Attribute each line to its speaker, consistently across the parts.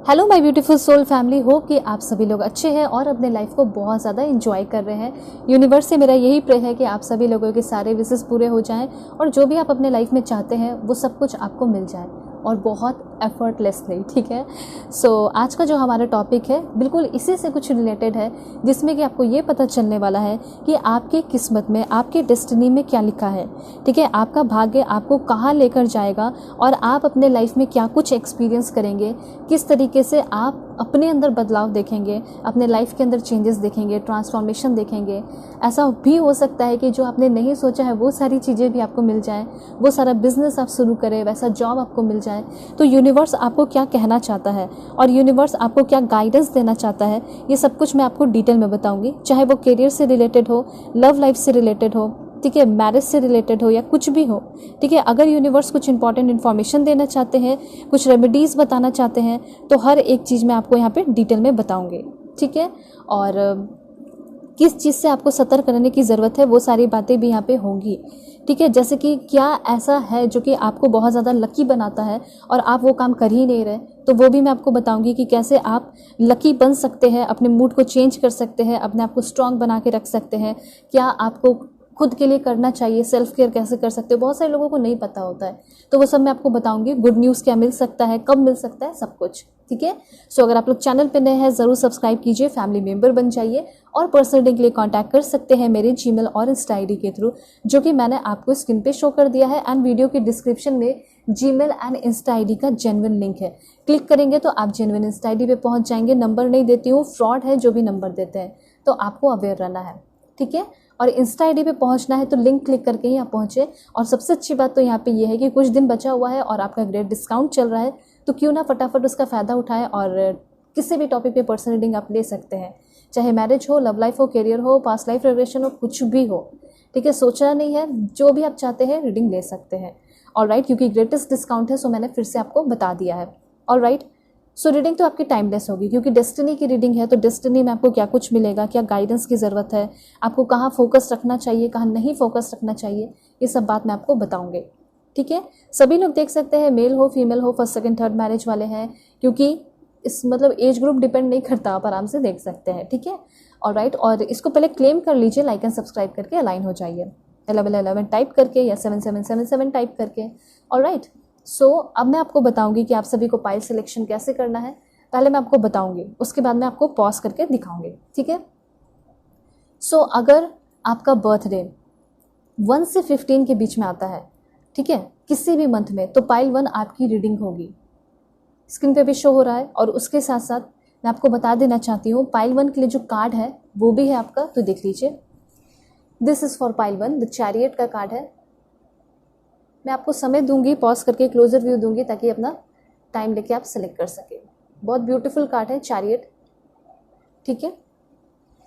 Speaker 1: Hello my beautiful soul family, hope कि आप सभी लोग अच्छे हैं और अपने लाइफ को बहुत ज़्यादा एंजॉय कर रहे हैं। यूनिवर्स से मेरा यही प्रे है कि आप सभी लोगों के सारे विशेस पूरे हो जाएं और जो भी आप अपने लाइफ में चाहते हैं वो सब कुछ आपको मिल जाए और बहुत एफर्टलेसली। ठीक है। सो आज का जो हमारा टॉपिक है बिल्कुल इसी से कुछ रिलेटेड है, जिसमें कि आपको ये पता चलने वाला है कि आपकी किस्मत में, आपके डेस्टिनी में क्या लिखा है। ठीक है, आपका भाग्य आपको कहाँ लेकर जाएगा और आप अपने लाइफ में क्या कुछ एक्सपीरियंस करेंगे, किस तरीके से आप अपने अंदर बदलाव देखेंगे, अपने लाइफ के अंदर चेंजेस देखेंगे, ट्रांसफॉर्मेशन देखेंगे। ऐसा भी हो सकता है कि जो आपने नहीं सोचा है वो सारी चीज़ें भी आपको मिल जाएं, वो सारा बिजनेस आप शुरू करें, वैसा जॉब आपको मिल जाए। तो यूनिवर्स आपको क्या कहना चाहता है और यूनिवर्स आपको क्या गाइडेंस देना चाहता है, ये सब कुछ मैं आपको डिटेल में बताऊंगी। चाहे वो करियर से रिलेटेड हो, लव लाइफ से रिलेटेड हो, ठीक है, मैरिज से रिलेटेड हो या कुछ भी हो। ठीक है, अगर यूनिवर्स कुछ इंपॉर्टेंट इन्फॉर्मेशन देना चाहते हैं, कुछ रेमेडीज़ बताना चाहते हैं, तो हर एक चीज़ मैं आपको यहाँ पे डिटेल में बताऊंगी। ठीक है, और किस चीज़ से आपको सतर्क रहने की ज़रूरत है वो सारी बातें भी यहाँ पे होंगी। ठीक है, जैसे कि क्या ऐसा है जो कि आपको बहुत ज़्यादा लकी बनाता है और आप वो काम कर ही नहीं रहे, तो वो भी मैं आपको बताऊंगी कि कैसे आप लकी बन सकते हैं, अपने मूड को चेंज कर सकते हैं, अपने आप को स्ट्रांग बना के रख सकते हैं। क्या आपको खुद के लिए करना चाहिए, सेल्फ केयर कैसे कर सकते हो, बहुत सारे लोगों को नहीं पता होता है, तो वो सब मैं आपको बताऊंगी। गुड न्यूज़ क्या मिल सकता है, कब मिल सकता है, सब कुछ। ठीक है, सो अगर आप लोग चैनल पे नए हैं ज़रूर सब्सक्राइब कीजिए, फैमिली मेंबर बन जाइए और पर्सनल रीडिंग के लिए कांटेक्ट कर सकते हैं मेरे जीमेल और इंस्टा आईडी के थ्रू, जो कि मैंने आपको स्क्रीन पे शो कर दिया है एंड वीडियो के डिस्क्रिप्शन में जीमेल एंड इंस्टा आईडी का जेन्युइन लिंक है। क्लिक करेंगे तो आप जेन्युइन इंस्टा आईडी पे पहुंच जाएंगे। नंबर नहीं देती हूँ, फ्रॉड है जो भी नंबर देते हैं, तो आपको अवेयर रहना है। ठीक है, और इंस्टा आईडी पे पहुंचना है तो लिंक क्लिक करके ही आप पहुंचे। और सबसे अच्छी बात तो यहाँ पे ये है कि कुछ दिन बचा हुआ है और आपका ग्रेट डिस्काउंट चल रहा है, तो क्यों ना फटाफट उसका फ़ायदा उठाएं और किसी भी टॉपिक पे पर्सनल रीडिंग आप ले सकते हैं। चाहे मैरिज हो, लव लाइफ हो, करियर हो, पास्ट लाइफ रिग्रेशन हो, कुछ भी हो। ठीक है, सोचना नहीं है, जो भी आप चाहते हैं रीडिंग ले सकते हैं। ऑलराइट, क्योंकि ग्रेटेस्ट डिस्काउंट है सो मैंने फिर से आपको बता दिया है। ऑलराइट, सो रीडिंग तो आपकी टाइमलेस होगी क्योंकि डेस्टिनी की रीडिंग है, तो डेस्टिनी में आपको क्या कुछ मिलेगा, क्या गाइडेंस की ज़रूरत है, आपको कहाँ फोकस रखना चाहिए, कहाँ नहीं फोकस रखना चाहिए, ये सब बात मैं आपको बताऊंगी। ठीक है, सभी लोग देख सकते हैं, मेल हो, फीमेल हो, फर्स्ट सेकंड थर्ड मैरिज वाले हैं, क्योंकि इस मतलब एज ग्रुप डिपेंड नहीं करता, आप आराम से देख सकते हैं। ठीक है, ऑलराइट, और इसको पहले क्लेम कर लीजिए, लाइक एंड सब्सक्राइब करके अलाइन हो जाइए 1111 टाइप करके या 7777 टाइप करके। ऑलराइट, सो अब मैं आपको बताऊंगी कि आप सभी को पाइल सिलेक्शन कैसे करना है। पहले मैं आपको बताऊंगी, उसके बाद मैं आपको पॉज करके दिखाऊंगी। ठीक है, सो अगर आपका बर्थडे 1 से 15 के बीच में आता है, ठीक है, किसी भी मंथ में, तो पाइल 1 आपकी रीडिंग होगी। स्क्रीन पे भी शो हो रहा है। और उसके साथ साथ मैं आपको बता देना चाहती हूँ, पाइल 1 के लिए जो कार्ड है वो भी है आपका, तो देख लीजिए। This is for pile 1, the chariot का कार्ड है। मैं आपको समय दूंगी, पॉज करके क्लोजर व्यू दूंगी ताकि अपना टाइम लेके आप सेलेक्ट कर सकें। बहुत ब्यूटीफुल कार्ड है चैरियट। ठीक है,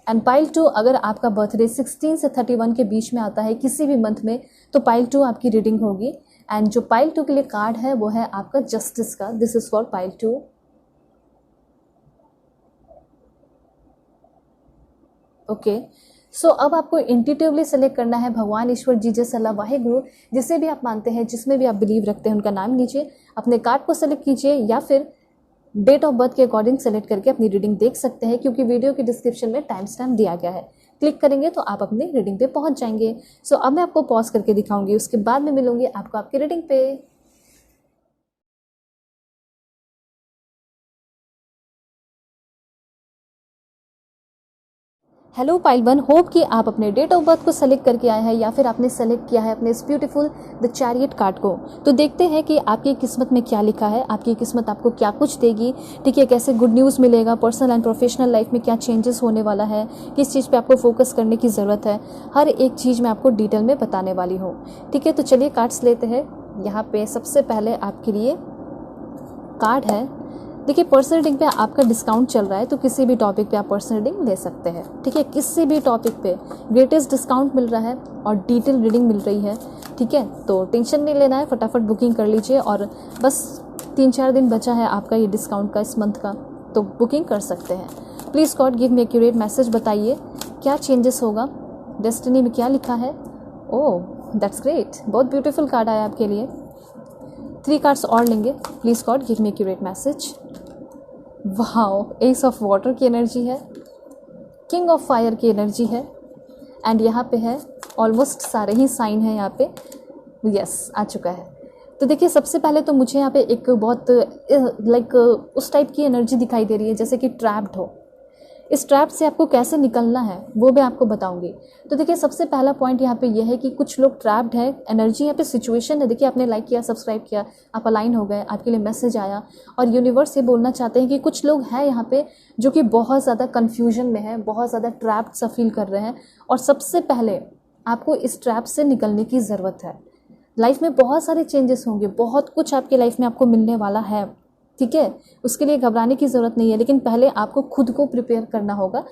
Speaker 1: एंड पाइल 2, अगर आपका बर्थडे 16 से 31 के बीच में आता है किसी भी मंथ में, तो पाइल 2 आपकी रीडिंग होगी। एंड जो पाइल 2 के लिए कार्ड है वो है आपका जस्टिस का। This is for pile 2। Okay, so अब आपको इंट्यूटिवली सेलेक्ट करना है भगवान, ईश्वर, जीसस, अल्लाह, वाहिगुरु, जिसे भी आप मानते हैं, जिसमें भी आप बिलीव रखते हैं, उनका नाम लीजिए, अपने कार्ड को सेलेक्ट कीजिए या फिर डेट ऑफ बर्थ के अकॉर्डिंग सेलेक्ट करके अपनी रीडिंग देख सकते हैं, क्योंकि वीडियो के डिस्क्रिप्शन में टाइम स्टैम्प दिया गया है। क्लिक करेंगे तो आप अपनी रीडिंग पे पहुंच जाएंगे। सो अब मैं आपको पॉज करके दिखाऊंगी, उसके बाद में मिलूंगी आपको आपकी रीडिंग पे। हेलो पाइल 1, होप कि आप अपने डेट ऑफ बर्थ को सेलेक्ट करके आए हैं या फिर आपने सेलेक्ट किया है अपने इस ब्यूटीफुल द चैरियट कार्ड को। तो देखते हैं कि आपकी किस्मत में क्या लिखा है, आपकी किस्मत आपको क्या कुछ देगी। ठीक है, कैसे गुड न्यूज़ मिलेगा, पर्सनल एंड प्रोफेशनल लाइफ में क्या चेंजेस होने वाला है, किस चीज़ पे आपको फोकस करने की ज़रूरत है, हर एक चीज़ मैं आपको डिटेल में बताने वाली हूँ। ठीक है, तो चलिए कार्ड्स लेते हैं। यहाँ पे सबसे पहले आपके लिए कार्ड है। देखिए, पर्सनल रीडिंग पे आपका डिस्काउंट चल रहा है, तो किसी भी टॉपिक पे आप पर्सनल रीडिंग ले सकते हैं। ठीक है, किसी भी टॉपिक पे ग्रेटेस्ट डिस्काउंट मिल रहा है और डिटेल रीडिंग मिल रही है। ठीक है, तो टेंशन नहीं लेना है, फटाफट बुकिंग कर लीजिए। और बस 3-4 दिन बचा है आपका ये डिस्काउंट का, इस मंथ का, तो बुकिंग कर सकते हैं। Please God give me accurate message, बताइए क्या चेंजेस होगा, डेस्टिनी में क्या लिखा है। ओह दैट्स ग्रेट, बहुत ब्यूटीफुल कार्ड आया आपके लिए। 3 कार्ड्स और लेंगे। Please God give me accurate message. Wow, S of water की एनर्जी है, किंग ऑफ फायर की एनर्जी है, एंड यहाँ पे है ऑलमोस्ट सारे ही साइन हैं यहाँ पे, यस आ चुका है। तो देखिए सबसे पहले तो मुझे यहाँ पे एक बहुत लाइक उस टाइप की एनर्जी दिखाई दे रही है जैसे कि ट्रैप्ड हो। इस ट्रैप से आपको कैसे निकलना है वो भी आपको बताऊंगी। तो देखिए सबसे पहला पॉइंट यहाँ पे ये है कि कुछ लोग ट्रैप्ड है, एनर्जी यहाँ पे सिचुएशन है। देखिए आपने लाइक किया, सब्सक्राइब किया, आप अलाइन हो गए, आपके लिए मैसेज आया और यूनिवर्स ये बोलना चाहते हैं कि कुछ लोग हैं यहाँ पे जो कि बहुत ज़्यादा कन्फ्यूजन में है, बहुत ज़्यादा ट्रैप्ड सा फील कर रहे हैं और सबसे पहले आपको इस ट्रैप से निकलने की ज़रूरत है। लाइफ में बहुत सारे चेंजेस होंगे, बहुत कुछ आपके लाइफ में आपको मिलने वाला है, ठीक है, उसके लिए घबराने की ज़रूरत नहीं है, लेकिन पहले आपको खुद को प्रिपेयर करना होगा,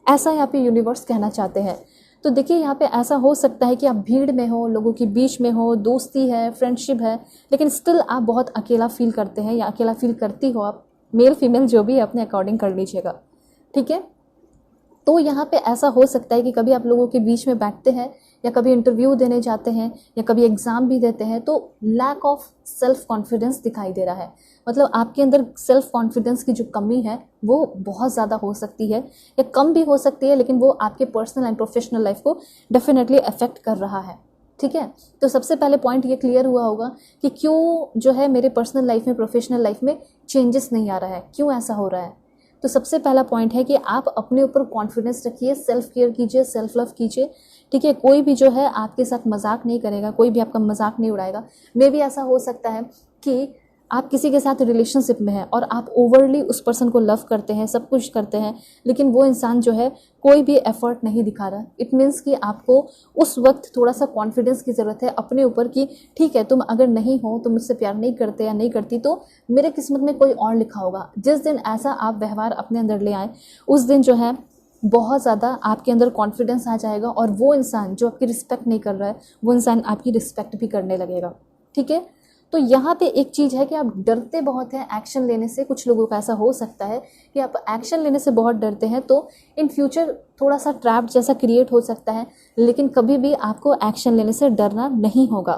Speaker 1: ऐसा यहाँ पे यूनिवर्स कहना चाहते हैं। तो देखिए यहाँ पे ऐसा हो सकता है कि आप भीड़ में हो, लोगों के बीच में हो, दोस्ती है, फ्रेंडशिप है, लेकिन स्टिल आप बहुत अकेला फील करते हैं या अकेला फील करती हो आप, मेल फीमेल जो भी है अपने अकॉर्डिंग कर लीजिएगा, ठीक है। तो यहाँ पे ऐसा हो सकता है कि कभी आप लोगों के बीच में बैठते हैं या कभी इंटरव्यू देने जाते हैं या कभी एग्ज़ाम भी देते हैं तो लैक ऑफ सेल्फ कॉन्फिडेंस दिखाई दे रहा है। मतलब आपके अंदर सेल्फ कॉन्फिडेंस की जो कमी है वो बहुत ज़्यादा हो सकती है या कम भी हो सकती है, लेकिन वो आपके पर्सनल एंड प्रोफेशनल लाइफ को डेफिनेटली अफेक्ट कर रहा है, ठीक है। तो सबसे पहले पॉइंट ये क्लियर हुआ होगा कि क्यों जो है मेरे पर्सनल लाइफ में, प्रोफेशनल लाइफ में चेंजेस नहीं आ रहा है, क्यों ऐसा हो रहा है। तो सबसे पहला पॉइंट है कि आप अपने ऊपर कॉन्फिडेंस रखिए, सेल्फ केयर कीजिए, सेल्फ लव कीजिए, ठीक है। कोई भी जो है आपके साथ मजाक नहीं करेगा, कोई भी आपका मजाक नहीं उड़ाएगा। मे भी ऐसा हो सकता है कि आप किसी के साथ रिलेशनशिप में हैं और आप ओवरली उस पर्सन को लव करते हैं, सब कुछ करते हैं, लेकिन वो इंसान जो है कोई भी एफर्ट नहीं दिखा रहा। इट मीन्स कि आपको उस वक्त थोड़ा सा कॉन्फिडेंस की ज़रूरत है अपने ऊपर कि ठीक है, तुम अगर नहीं हो, तुम मुझसे प्यार नहीं करते या नहीं करती तो मेरे किस्मत में कोई और लिखा होगा। जिस दिन ऐसा आप व्यवहार अपने अंदर ले आए उस दिन जो है बहुत ज़्यादा आपके अंदर कॉन्फिडेंस आ जाएगा और वो इंसान जो आपकी रिस्पेक्ट नहीं कर रहा है वो इंसान आपकी रिस्पेक्ट भी करने लगेगा, ठीक है। तो यहाँ पे एक चीज़ है कि आप डरते बहुत हैं एक्शन लेने से। कुछ लोगों का ऐसा हो सकता है कि आप एक्शन लेने से बहुत डरते हैं, तो इन फ्यूचर थोड़ा सा ट्रैप जैसा क्रिएट हो सकता है, लेकिन कभी भी आपको एक्शन लेने से डरना नहीं होगा,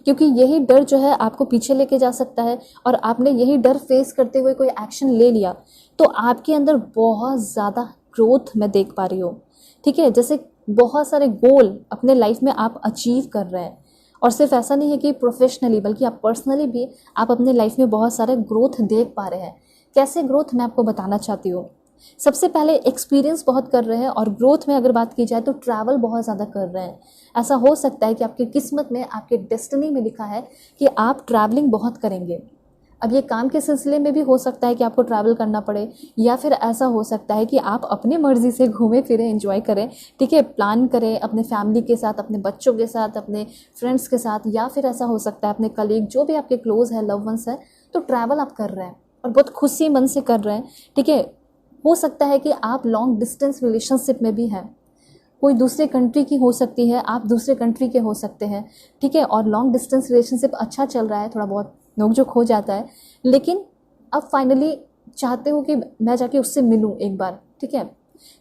Speaker 1: क्योंकि यही डर जो है आपको पीछे लेके जा सकता है। और आपने यही डर फेस करते हुए कोई एक्शन ले लिया तो आपके अंदर बहुत ज़्यादा ग्रोथ मैं देख पा रही हूँ, ठीक है। जैसे बहुत सारे गोल अपने लाइफ में आप अचीव कर रहे हैं, और सिर्फ ऐसा नहीं है कि प्रोफेशनली बल्कि आप पर्सनली भी आप अपने लाइफ में बहुत सारे ग्रोथ देख पा रहे हैं। कैसे ग्रोथ मैं आपको बताना चाहती हूँ। सबसे पहले एक्सपीरियंस बहुत कर रहे हैं, और ग्रोथ में अगर बात की जाए तो ट्रैवल बहुत ज़्यादा कर रहे हैं। ऐसा हो सकता है कि आपकी किस्मत में, आपके डेस्टिनी में लिखा है कि आप ट्रैवलिंग बहुत करेंगे। अब ये काम के सिलसिले में भी हो सकता है कि आपको ट्रैवल करना पड़े, या फिर ऐसा हो सकता है कि आप अपनी मर्ज़ी से घूमें फिरें, एंजॉय करें, ठीक है, प्लान करें अपने फैमिली के साथ, अपने बच्चों के साथ, अपने फ्रेंड्स के साथ, या फिर ऐसा हो सकता है अपने कलीग जो भी आपके क्लोज है, लव वंस है, तो ट्रैवल आप कर रहे हैं और बहुत खुशी मन से कर रहे हैं, ठीक है। हो सकता है कि आप लॉन्ग डिस्टेंस रिलेशनशिप में भी हैं, कोई दूसरे कंट्री की हो सकती है, आप दूसरे कंट्री के हो सकते हैं, ठीक है, और लॉन्ग डिस्टेंस रिलेशनशिप अच्छा चल रहा है, थोड़ा बहुत नोकझोंक हो जाता है, लेकिन अब फाइनली चाहते हो कि मैं जाके उससे मिलूं एक बार, ठीक है।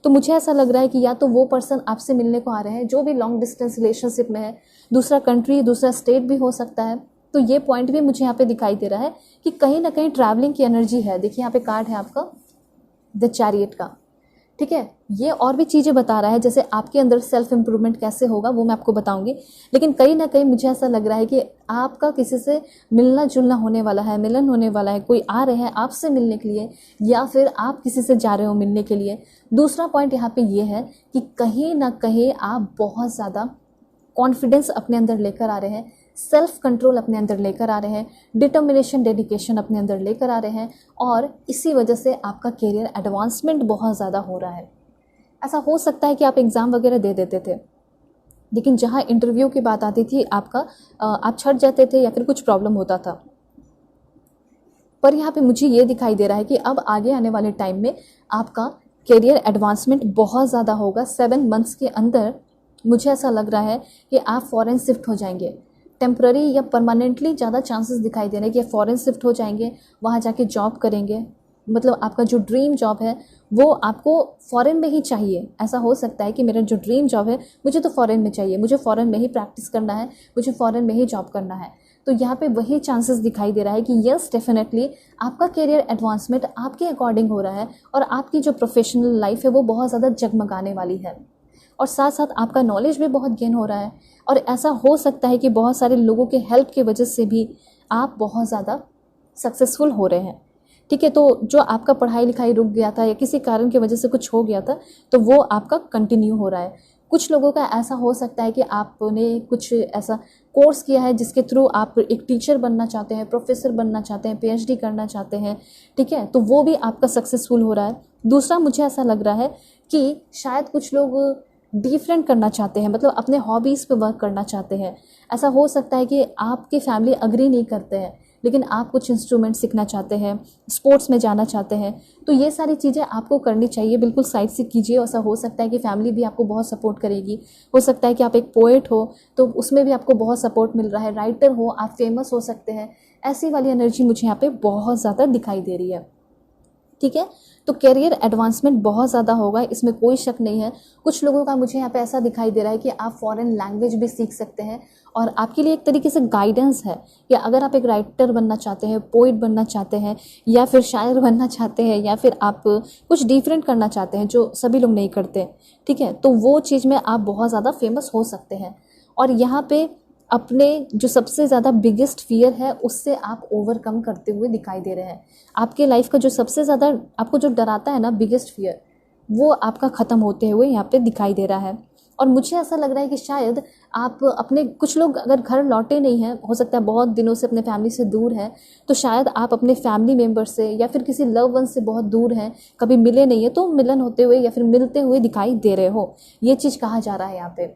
Speaker 1: तो मुझे ऐसा लग रहा है कि या तो वो पर्सन आपसे मिलने को आ रहे हैं जो भी लॉन्ग डिस्टेंस रिलेशनशिप में है, दूसरा कंट्री, दूसरा स्टेट भी हो सकता है। तो ये पॉइंट भी मुझे यहाँ पे दिखाई दे रहा है कि कहीं ना कहीं ट्रैवलिंग की एनर्जी है। देखिए यहाँ पे कार्ड है आपका द चैरियट का, ठीक है। ये और भी चीज़ें बता रहा है, जैसे आपके अंदर सेल्फ इम्प्रूवमेंट कैसे होगा वो मैं आपको बताऊंगी, लेकिन कहीं ना कहीं मुझे ऐसा लग रहा है कि आपका किसी से मिलना जुलना होने वाला है, मिलन होने वाला है, कोई आ रहे हैं आपसे मिलने के लिए, या फिर आप किसी से जा रहे हो मिलने के लिए। दूसरा पॉइंट यहाँ पे ये है कि कहीं ना कहीं आप बहुत ज़्यादा कॉन्फिडेंस अपने अंदर लेकर आ रहे हैं, सेल्फ कंट्रोल अपने अंदर लेकर आ रहे हैं, डिटर्मिनेशन, डेडिकेशन अपने अंदर लेकर आ रहे हैं, और इसी वजह से आपका करियर एडवांसमेंट बहुत ज़्यादा हो रहा है। ऐसा हो सकता है कि आप एग्ज़ाम वगैरह दे देते थे, लेकिन जहाँ इंटरव्यू की बात आती थी आप छट जाते थे या फिर कुछ प्रॉब्लम होता था। पर यहाँ पे मुझे ये दिखाई दे रहा है कि अब आगे आने वाले टाइम में आपका करियर एडवांसमेंट बहुत ज़्यादा होगा। 7 मंथ्स के अंदर मुझे ऐसा लग रहा है कि आप फॉरेन शिफ्ट हो जाएंगे, टेम्प्ररी या परमानेंटली ज़्यादा चांसेस दिखाई दे रहे हैं कि फॉरेन शिफ्ट हो जाएंगे, वहाँ जाके जॉब करेंगे। मतलब आपका जो ड्रीम जॉब है वो आपको फॉरेन में ही चाहिए। ऐसा हो सकता है कि मेरा जो ड्रीम जॉब है मुझे तो फॉरेन में चाहिए, मुझे फॉरेन में ही प्रैक्टिस करना है, मुझे फॉरेन में ही जॉब करना है। तो यहाँ पे वही चांसेस दिखाई दे रहा है कि यस डेफिनेटली आपका करियर एडवांसमेंट आपके अकॉर्डिंग हो रहा है और आपकी जो प्रोफेशनल लाइफ है वो बहुत ज़्यादा जगमगाने वाली है, और साथ साथ आपका नॉलेज भी बहुत गेन हो रहा है। और ऐसा हो सकता है कि बहुत सारे लोगों के हेल्प की वजह से भी आप बहुत ज़्यादा सक्सेसफुल हो रहे हैं। ठीक है, तो जो आपका पढ़ाई लिखाई रुक गया था या किसी कारण की वजह से कुछ हो गया था तो वो आपका कंटिन्यू हो रहा है। कुछ लोगों का ऐसा हो सकता है कि आपने कुछ ऐसा कोर्स किया है जिसके थ्रू आप एक टीचर बनना चाहते हैं, प्रोफेसर बनना चाहते हैं, पीएचडी करना चाहते हैं। ठीक है, तो वो भी आपका सक्सेसफुल हो रहा है। दूसरा, मुझे ऐसा लग रहा है कि शायद कुछ लोग डिफरेंट करना चाहते हैं, मतलब अपने हॉबीज़ पे वर्क करना चाहते हैं। ऐसा हो सकता है कि आपकी फैमिली अग्री नहीं करते हैं लेकिन आप कुछ इंस्ट्रूमेंट सीखना चाहते हैं, स्पोर्ट्स में जाना चाहते हैं, तो ये सारी चीज़ें आपको करनी चाहिए। बिल्कुल साइड से कीजिए। ऐसा हो सकता है कि फैमिली भी आपको बहुत सपोर्ट करेगी। हो सकता है कि आप एक पोएट हो तो उसमें भी आपको बहुत सपोर्ट मिल रहा है, राइटर हो, आप फेमस हो सकते हैं। ऐसी वाली एनर्जी मुझे यहाँ पे बहुत ज़्यादा दिखाई दे रही है। ठीक है, तो करियर एडवांसमेंट बहुत ज़्यादा होगा, इसमें कोई शक नहीं है। कुछ लोगों का मुझे यहाँ पे ऐसा दिखाई दे रहा है कि आप फॉरेन लैंग्वेज भी सीख सकते हैं और आपके लिए एक तरीके से गाइडेंस है कि अगर आप एक राइटर बनना चाहते हैं, पोइट बनना चाहते हैं, या फिर शायर बनना चाहते हैं, या फिर आप कुछ डिफरेंट करना चाहते हैं जो सभी लोग नहीं करते, ठीक है, तो वो चीज़ में आप बहुत ज़्यादा फेमस हो सकते हैं। और यहाँ पे अपने जो सबसे ज़्यादा बिगेस्ट फियर है उससे आप ओवरकम करते हुए दिखाई दे रहे हैं। आपके लाइफ का जो सबसे ज़्यादा आपको जो डराता है ना, बिगेस्ट फियर, वो आपका ख़त्म होते हुए यहाँ पे दिखाई दे रहा है। और मुझे ऐसा लग रहा है कि शायद आप अपने, कुछ लोग अगर घर लौटे नहीं हैं, हो सकता है बहुत दिनों से अपने फैमिली से दूर हैं, तो शायद आप अपने फैमिली मेम्बर से या फिर किसी लव वन से बहुत दूर हैं, कभी मिले नहीं है, तो मिलन होते हुए या फिर मिलते हुए दिखाई दे रहे हो, ये चीज़ कहा जा रहा है यहाँ पे।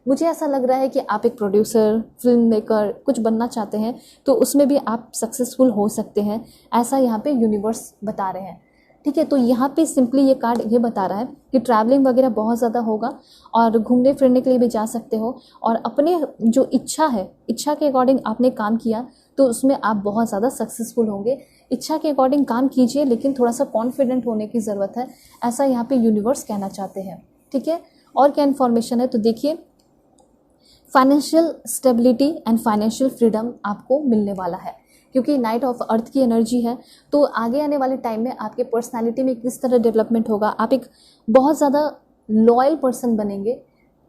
Speaker 1: मुझे ऐसा लग रहा है कि आप एक प्रोड्यूसर, फिल्म मेकर कुछ बनना चाहते हैं तो उसमें भी आप सक्सेसफुल हो सकते हैं, ऐसा यहाँ पे यूनिवर्स बता रहे हैं। ठीक है, तो यहाँ पे सिंपली ये कार्ड ये बता रहा है कि ट्रैवलिंग वगैरह बहुत ज़्यादा होगा और घूमने फिरने के लिए भी जा सकते हो, और अपने जो इच्छा है, इच्छा के अकॉर्डिंग आपने काम किया तो उसमें आप बहुत ज़्यादा सक्सेसफुल होंगे। इच्छा के अकॉर्डिंग काम कीजिए लेकिन थोड़ा सा कॉन्फिडेंट होने की ज़रूरत है, ऐसा यहाँ पे यूनिवर्स कहना चाहते हैं। ठीक है, और क्या इन्फॉर्मेशन है तो देखिए, financial stability and financial freedom आपको मिलने वाला है, क्योंकि नाइट ऑफ अर्थ की एनर्जी है। तो आगे आने वाले टाइम में आपके पर्सनालिटी में किस तरह डेवलपमेंट होगा, आप एक बहुत ज़्यादा लॉयल पर्सन बनेंगे।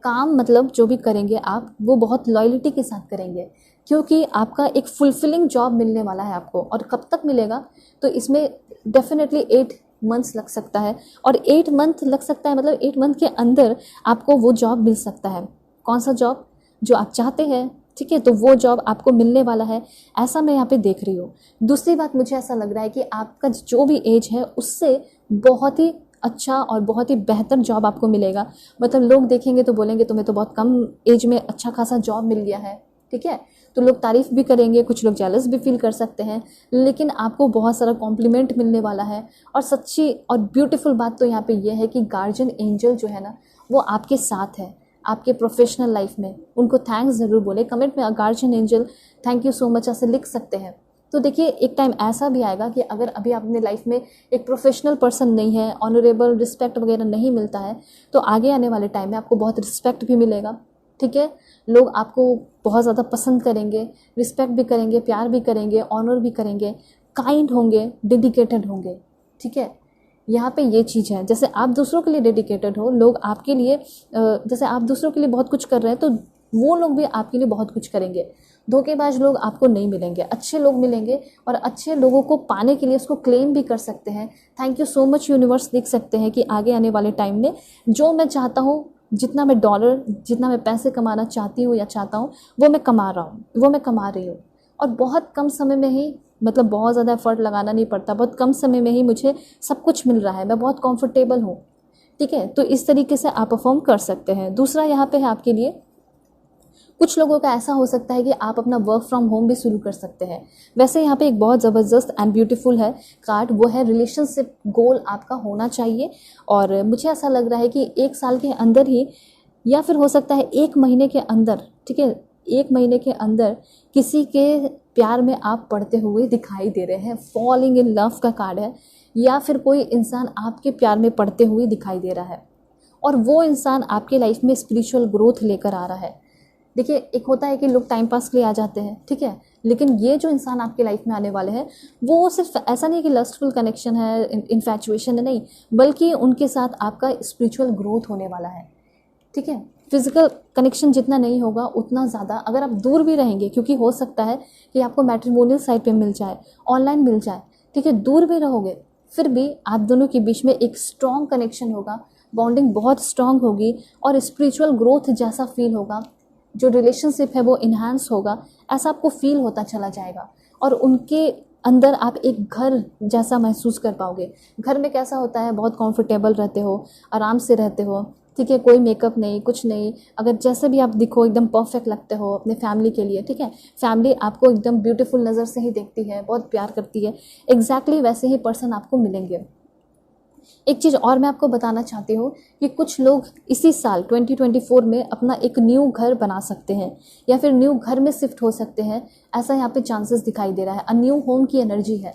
Speaker 1: काम मतलब जो भी करेंगे आप वो बहुत लॉयल्टी के साथ करेंगे, क्योंकि आपका एक फुलफिलिंग जॉब मिलने वाला है आपको। और कब तक मिलेगा तो इसमें डेफिनेटली 8 मंथ्स लग सकता है, और 8 मंथ लग सकता है, मतलब 8 मंथ के अंदर आपको वो जॉब मिल सकता है। कौन सा जॉब जो आप चाहते हैं, ठीक है, तो वो जॉब आपको मिलने वाला है, ऐसा मैं यहाँ पे देख रही हूँ। दूसरी बात, मुझे ऐसा लग रहा है कि आपका जो भी एज है उससे बहुत ही अच्छा और बहुत ही बेहतर जॉब आपको मिलेगा। मतलब लोग देखेंगे तो बोलेंगे तुम्हें तो बहुत कम एज में अच्छा खासा जॉब मिल गया है। ठीक है, तो लोग तारीफ़ भी करेंगे, कुछ लोग जेलस भी फील कर सकते हैं, लेकिन आपको बहुत सारा कॉम्प्लीमेंट मिलने वाला है। और सच्ची और ब्यूटीफुल बात तो यहाँ पे ये है कि गार्जियन एंजल जो है ना वो आपके साथ है आपके प्रोफेशनल लाइफ में। उनको थैंक्स ज़रूर बोले, कमेंट में guardian angel thank you so much ऐसे लिख सकते हैं। तो देखिए, एक टाइम ऐसा भी आएगा कि अगर अभी आप अपने लाइफ में एक प्रोफेशनल पर्सन नहीं है, ऑनरेबल रिस्पेक्ट वगैरह नहीं मिलता है, तो आगे आने वाले टाइम में आपको बहुत रिस्पेक्ट भी मिलेगा। ठीक है, लोग आपको बहुत ज़्यादा पसंद करेंगे, रिस्पेक्ट भी करेंगे, प्यार भी करेंगे, ऑनर भी करेंगे, काइंड होंगे, डेडिकेटेड होंगे। ठीक है, यहाँ पे ये चीज़ है, जैसे आप दूसरों के लिए डेडिकेटेड हो, लोग आपके लिए जैसे आप दूसरों के लिए बहुत कुछ कर रहे हैं तो वो लोग भी आपके लिए बहुत कुछ करेंगे। धोखेबाज लोग आपको नहीं मिलेंगे, अच्छे लोग मिलेंगे, और अच्छे लोगों को पाने के लिए उसको क्लेम भी कर सकते हैं। Thank you so much universe देख सकते हैं कि आगे आने वाले टाइम में जो मैं चाहता हूँ, जितना मैं डॉलर, जितना मैं पैसे कमाना चाहती हूँ या चाहता हूँ, वो मैं कमा रहा हूँ, वो मैं कमा रही हूँ, और बहुत कम समय में ही, मतलब बहुत ज़्यादा एफर्ट लगाना नहीं पड़ता, बहुत कम समय में ही मुझे सब कुछ मिल रहा है, मैं बहुत कंफर्टेबल हूँ। ठीक है, तो इस तरीके से आप परफॉर्म कर सकते हैं। दूसरा यहाँ पे है आपके लिए, कुछ लोगों का ऐसा हो सकता है कि आप अपना वर्क फ्रॉम होम भी शुरू कर सकते हैं। वैसे यहाँ पे एक बहुत ज़बरदस्त एंड ब्यूटीफुल है कार्ड, वो है रिलेशनशिप गोल आपका होना चाहिए। और मुझे ऐसा लग रहा है कि 1 साल के अंदर ही, या फिर हो सकता है 1 महीने के अंदर, ठीक है, 1 महीने के अंदर किसी के प्यार में आप पड़ते हुए दिखाई दे रहे हैं। फॉलिंग इन लव का कार्ड है, या फिर कोई इंसान आपके प्यार में पड़ते हुए दिखाई दे रहा है और वो इंसान आपके लाइफ में स्पिरिचुअल ग्रोथ लेकर आ रहा है। देखिए, एक होता है कि लोग टाइम पास के लिए आ जाते हैं, ठीक है, लेकिन ये जो इंसान आपके लाइफ में आने वाले हैं वो सिर्फ ऐसा नहीं कि लस्टफुल कनेक्शन है, इन्फैचुएशन है, नहीं, बल्कि उनके साथ आपका स्पिरिचुअल ग्रोथ होने वाला है, ठीक है। फिजिकल कनेक्शन जितना नहीं होगा उतना ज़्यादा अगर आप दूर भी रहेंगे, क्योंकि हो सकता है कि आपको मैट्रिमोनियल साइट पे मिल जाए, ऑनलाइन मिल जाए, ठीक है, दूर भी रहोगे फिर भी आप दोनों के बीच में एक स्ट्रॉन्ग कनेक्शन होगा, बॉन्डिंग बहुत स्ट्रॉन्ग होगी और स्पिरिचुअल ग्रोथ जैसा फील होगा, जो रिलेशनशिप है वो इन्हांस होगा, ऐसा आपको फील होता चला जाएगा और उनके अंदर आप एक घर जैसा महसूस कर पाओगे। घर में कैसा होता है, बहुत कंफर्टेबल रहते हो, आराम से रहते हो, ठीक है, कोई मेकअप नहीं, कुछ नहीं, अगर जैसे भी आप दिखो एकदम परफेक्ट लगते हो अपने फैमिली के लिए, ठीक है, फैमिली आपको एकदम ब्यूटीफुल नज़र से ही देखती है, बहुत प्यार करती है, एग्जैक्टली वैसे ही पर्सन आपको मिलेंगे। एक चीज़ और मैं आपको बताना चाहती हूँ कि कुछ लोग इसी साल 2024 में अपना एक न्यू घर बना सकते हैं या फिर न्यू घर में शिफ्ट हो सकते हैं, ऐसा यहाँ पे चांसेस दिखाई दे रहा है, अ न्यू होम की एनर्जी है।